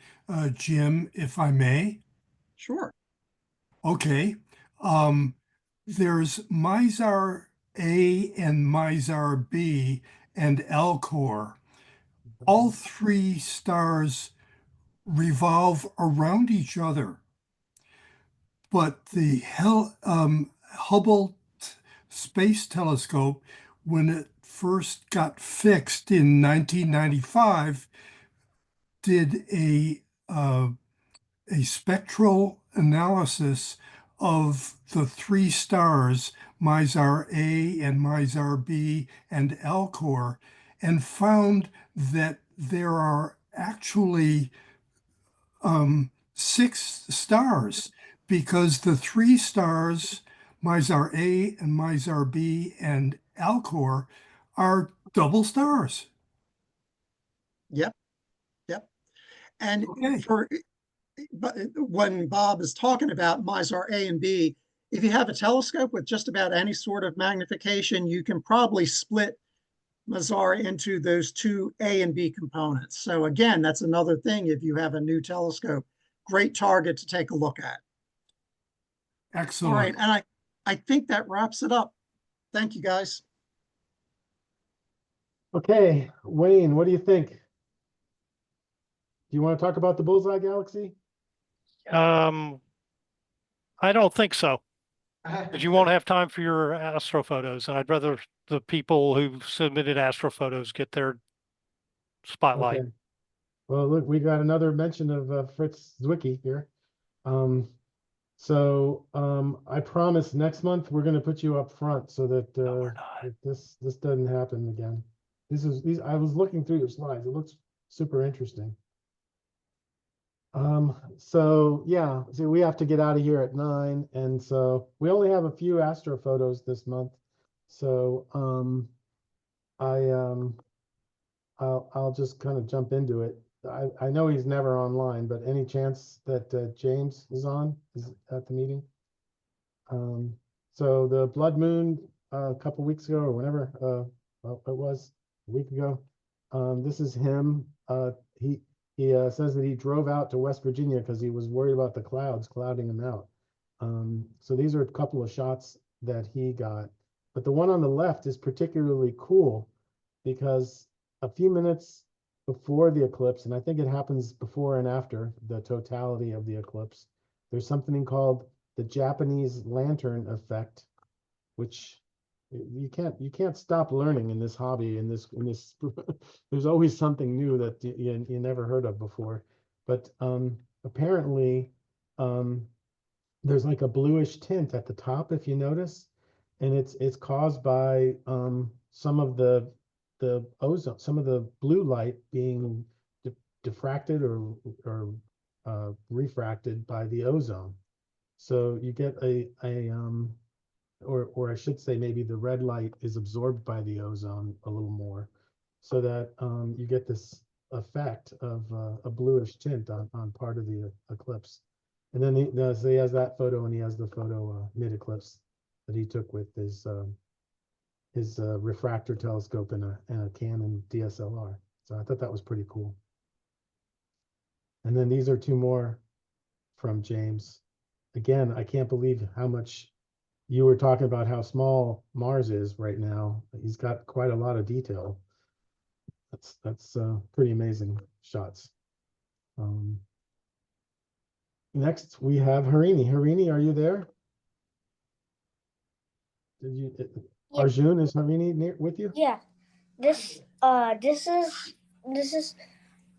Jim, if I may. Sure. Okay. There's Mizar A and Mizar B and Alcor. All three stars revolve around each other, but the Hubble Space Telescope, when it first got fixed in 1995, did a spectral analysis of the three stars, Mizar A and Mizar B and Alcor, and found that there are actually 6 stars, because the 3 stars, Mizar A and Mizar B and Alcor, are double stars. Yep. Yep. And Okay. but when Bob is talking about Mizar A and B, if you have a telescope with just about any sort of magnification, you can probably split Mizar into those 2 A and B components. So again, that's another thing if you have a new telescope, great target to take a look at. Excellent. All right, and I think that wraps it up. Thank you, guys. Okay, Wayne, what do you think? Do you want to talk about the Bullseye Galaxy? I don't think so. Because you won't have time for your astrophotos. And I'd rather the people who submitted astrophotos get their spotlight. Okay. Well, look, we got another mention of Fritz Zwicky here. I promise next month we're going to put you up front so that that this doesn't happen again. I was looking through your slides. It looks super interesting. So we have to get out of here at 9, and so we only have a few astro photos this month. So I'll just kind of jump into it. I know he's never online, but any chance that James is at the meeting? So the blood moon a couple weeks ago or whenever well, it was a week ago. This is him. He says that he drove out to West Virginia because he was worried about the clouds clouding him out. So these are a couple of shots that he got, but the one on the left is particularly cool because a few minutes before the eclipse, and I think it happens before and after the totality of the eclipse, there's something called the Japanese lantern effect, which you can't stop learning in this hobby. In this there's always something new that you never heard of before. But apparently there's like a bluish tint at the top, if you notice, and it's caused by some of the ozone, some of the blue light being diffracted or refracted by the ozone. So you get or I should say maybe the red light is absorbed by the ozone a little more, so that you get this effect of a bluish tint on part of the eclipse. And then so he has that photo, and he has the photo mid-eclipse that he took with his refractor telescope and a Canon DSLR. So I thought that was pretty cool. And then these are 2 more from James. Again, I can't believe how much you were talking about how small Mars is right now. He's got quite a lot of detail. That's pretty amazing shots. Next we have Harini. Harini, are you there? Did you? Yeah. Arjun, is Harini with you? Yeah. This is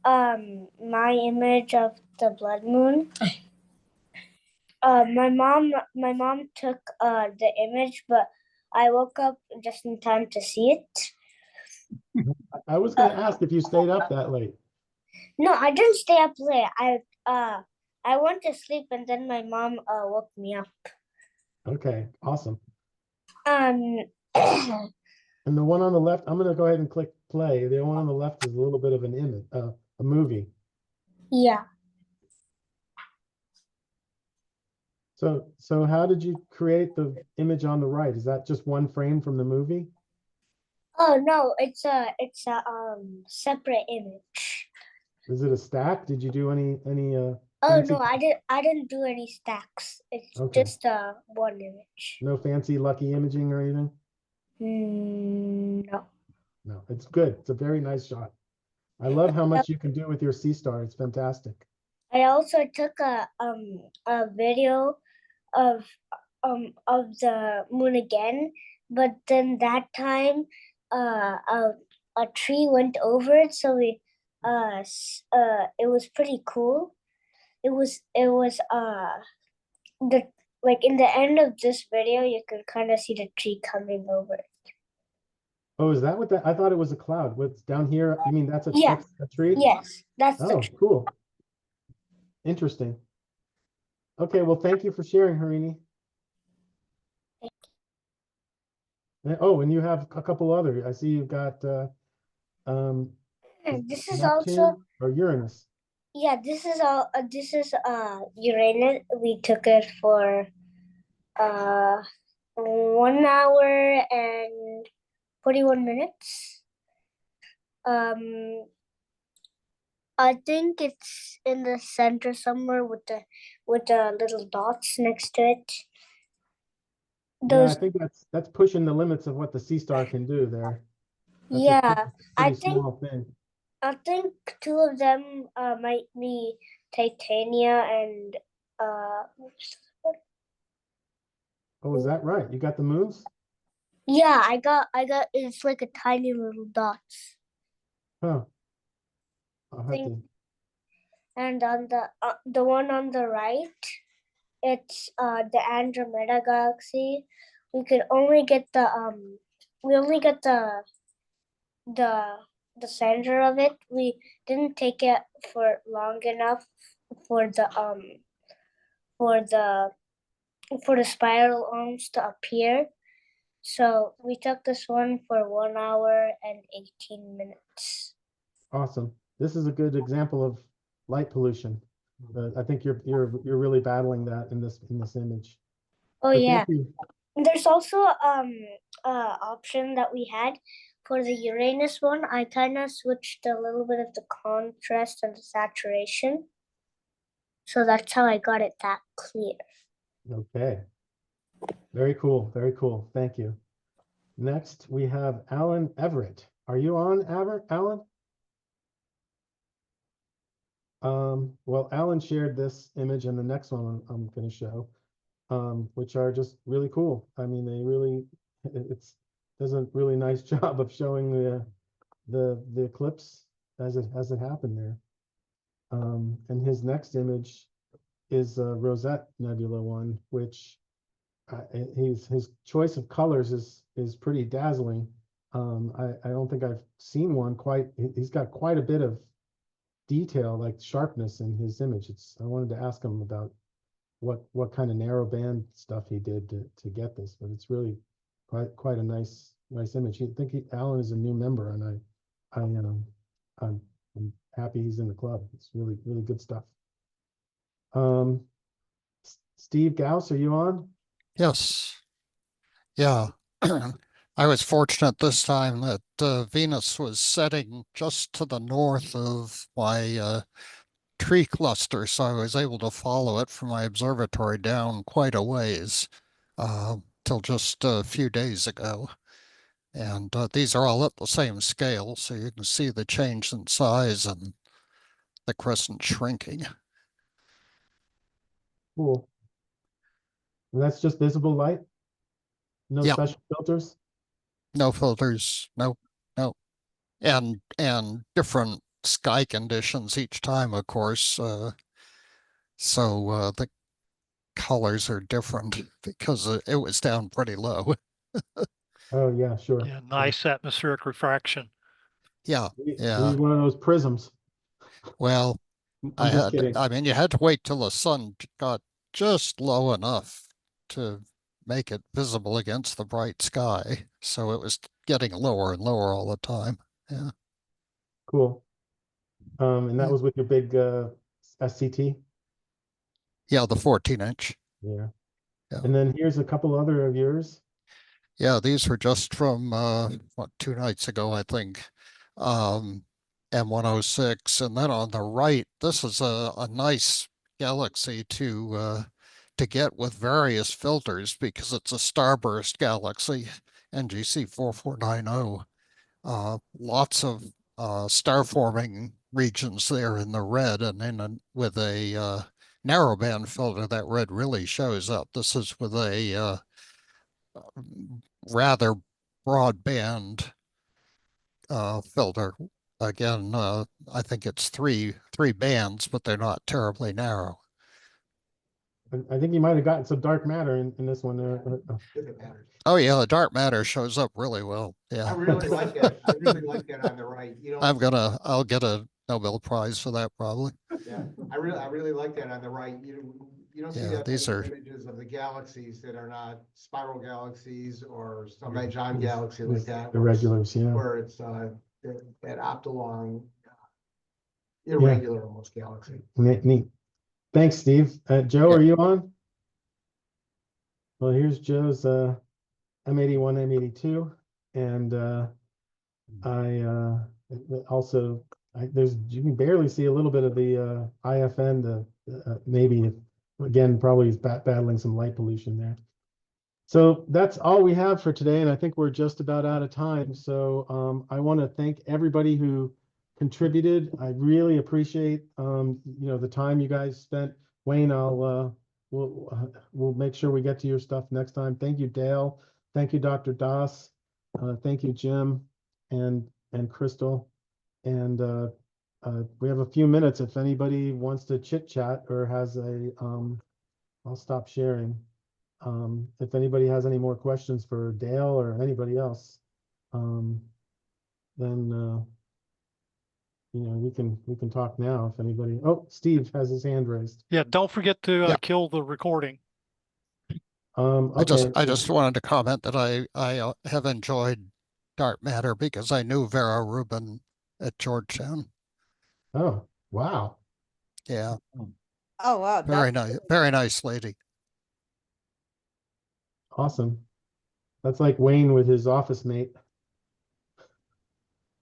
my image of the blood moon. My mom took the image, but I woke up just in time to see it. I was going to ask if you stayed up that late. No, I didn't stay up late. I went to sleep and then my mom woke me up. Okay, awesome. And the one on the left, I'm gonna go ahead and click play. The one on the left is a little bit of an image, a movie. Yeah. So how did you create the image on the right? Is that just one frame from the movie? Oh no, it's a separate image. Is it a stack? Did you do any Oh fancy, no, I didn't do any stacks. It's Okay. just one image. no fancy lucky imaging or anything? No. No, it's good. It's a very nice shot. I love how much you can do with your sea star. It's fantastic. I also took a video of the moon again, but then that time a tree went over it, so it was pretty cool. It was the like in the end of this video you can kind of see the tree coming over it. Oh, is that what that? I thought it was a cloud. What's down here? You mean that's Yeah. that's a tree? Yes, that's the Oh, tree. cool. Interesting. Okay, well, thank you for sharing, Harini. Oh, and you have a couple other. I see you've got This is Neptune also or Uranus. yeah. This is Uranus. We took it for 1 hour and 41 minutes. I think it's in the center somewhere with the little dots next to it. Yeah, I Those think that's pushing the limits of what the sea star can do there. That's a yeah, I pretty think small thing. I think two of them might be Titania and Oh, is that right? You got the moons? yeah, I got it's like a tiny little dots. Huh. I'll have to. And on the one on the right, it's the Andromeda galaxy. We could only get the the center of it. We didn't take it for long enough for the for the spiral arms to appear. So we took this one for 1 hour and 18 minutes. Awesome. This is a good example of light pollution. I think you're really battling that in this image. Oh But yeah. thank you. There's also option that we had for the Uranus one. I kind of switched a little bit of the contrast and the saturation. So that's how I got it that clear. Okay. Very cool. Very cool. Thank you. Next, we have Alan Everett. Are you on, Alan? Well, Alan shared this image and the next one I'm going to show, which are just really cool. I mean, they really, it's does a really nice job of showing the eclipse as it happened there. And his next image is a Rosette Nebula one, which his choice of colors is pretty dazzling. I don't think I've seen one quite. He's got quite a bit of detail, like sharpness in his image. I wanted to ask him about what kind of narrow band stuff he did to get this, but it's really quite a nice image. You think Alan is a new member, and I'm happy he's in the club. It's really good stuff. Steve Gauss, are you on? Yes. Yeah. I was fortunate this time that Venus was setting just to the north of my tree cluster, so I was able to follow it from my observatory down quite a ways till just a few days ago. And these are all at the same scale, so you can see the change in size and the crescent shrinking. Cool. And that's just visible light? No Yep. special filters? No filters, no. And different sky conditions each time, of course. So the colors are different because it was down pretty low. Oh yeah, sure. Yeah, nice atmospheric refraction. Yeah, We yeah. use one of those prisms. Well, I'm just kidding. I mean, you had to wait till the sun got just low enough to make it visible against the bright sky. So it was getting lower and lower all the time. Yeah. Cool. And that Yeah. was with your big SCT? Yeah, the 14-inch. Yeah. Yeah. And then here's a couple other of yours. Yeah, these were just from what, 2 nights ago, I think. M106, and then on the right, this is a nice galaxy to get with various filters because it's a starburst galaxy, NGC 4490. Lots of star forming regions there in the red, and then with a narrowband filter, that red really shows up. This is with a rather broadband filter. Again, I think it's three bands, but they're not terribly narrow. I think you might have gotten some dark matter in this one there. If it matters. Oh yeah, the dark matter shows up really well. I Yeah, really like that. I really like that on the right. You know, I'll get a Nobel Prize for that probably. yeah, I really like that on the right. You don't see Yeah, that these many are images of the galaxies that are not spiral galaxies or some edge-on galaxy like that. Irregulars, yeah. Where it's that optolong, irregular almost galaxy. Neat. Thanks, Steve. Joe, are you on? Well, here's Joe's M81, M82, and you can barely see a little bit of the IFN. Maybe again, probably is battling some light pollution there. So that's all we have for today, and I think we're just about out of time. So I want to thank everybody who contributed. I really appreciate the time you guys spent. Wayne, we'll make sure we get to your stuff next time. Thank you, Dale. Thank you, Dr. Das. Thank you, Jim and Krystal. And we have a few minutes if anybody wants to chit chat or has I'll stop sharing. If anybody has any more questions for Dale or anybody else, then we can talk now if anybody. Oh, Steve has his hand raised. Yeah, don't forget to Yeah. kill the recording. Okay. I just wanted to comment that I have enjoyed dark matter because I knew Vera Rubin at Georgetown. Oh, wow. Yeah, Oh wow, very nice lady. Awesome. That's like Wayne with his office mate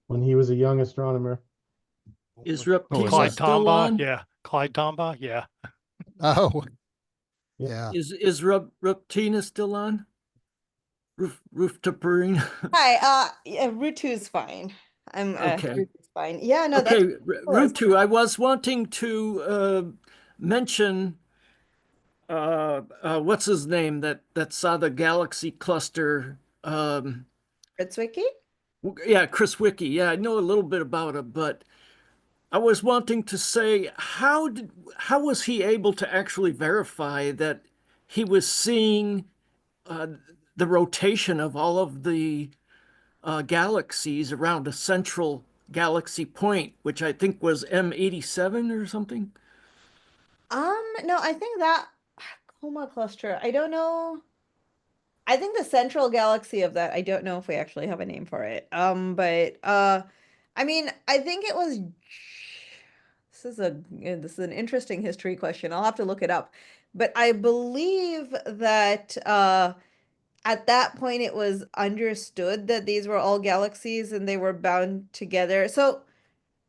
when he was a young astronomer. Is Clyde Raptina still Tombaugh, on? yeah. Clyde Tombaugh, yeah. Oh, yeah. Is Raptina still on? Rutuparna. Hi, Rutu's fine. Okay. Rutu's fine. Yeah, no, Okay, that's cool. Rutu, I was wanting to mention what's his name that saw the galaxy cluster. Krystal? Yeah, Chris Wiki. Yeah, I know a little bit about it, but I was wanting to say how was he able to actually verify that he was seeing the rotation of all of the galaxies around a central galaxy point, which I think was M87 or something? No, I think that Coma cluster, I don't know. I think the central galaxy of that, I don't know if we actually have a name for it. But I mean, I think it was this is an interesting history question. I'll have to look it up. But I believe that at that point it was understood that these were all galaxies and they were bound together. So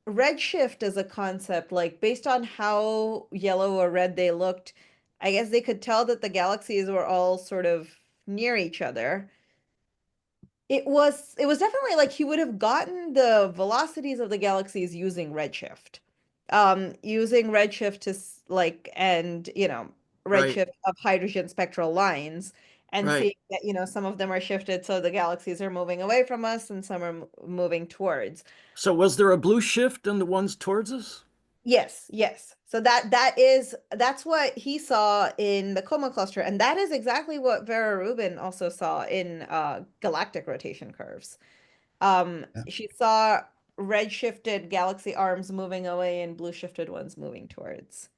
redshift as a concept, like based on how yellow or red they looked, I guess they could tell that the galaxies were all sort of near each other. It was definitely like he would have gotten the velocities of the galaxies using redshift. Using redshift to redshift of hydrogen spectral lines and seeing that some of them are shifted, so the galaxies are moving away from us and some are moving towards. So was there a blue shift in the ones towards us? Yes. So that's what he saw in the Coma cluster, and that is exactly what Vera Rubin also saw in galactic rotation curves. She saw red shifted galaxy arms moving away and blue shifted ones moving towards.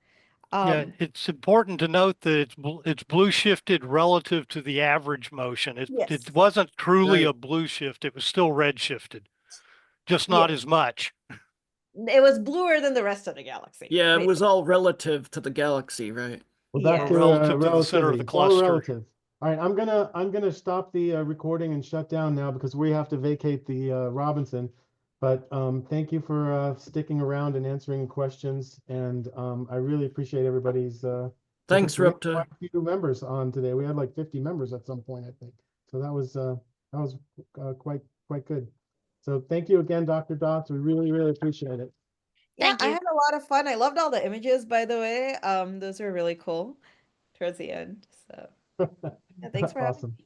Yeah, it's important to note that it's blue shifted relative to the average motion. It Yes. wasn't truly Right. a blue shift. It was still red shifted, just not Yeah. as much. It was bluer than the rest of the galaxy. Yeah, it was all relative to the galaxy, right? Well, Yeah. Dr. Relative to the center of Relativity, the it's all cluster. relative. All right, I'm gonna stop the recording and shut down now because we have to vacate the Robinson. But thank you for sticking around and answering questions, and I really appreciate everybody's. Thanks, we had Rupta. quite a few members on today. We had like 50 members at some point, I think. So that was quite good. So thank you again, Dr. Dots. We really appreciate it. Yeah, Thank I you. had a lot of fun. I loved all the images, by the way. Those were really cool towards the end. So yeah, thanks for having me. Awesome.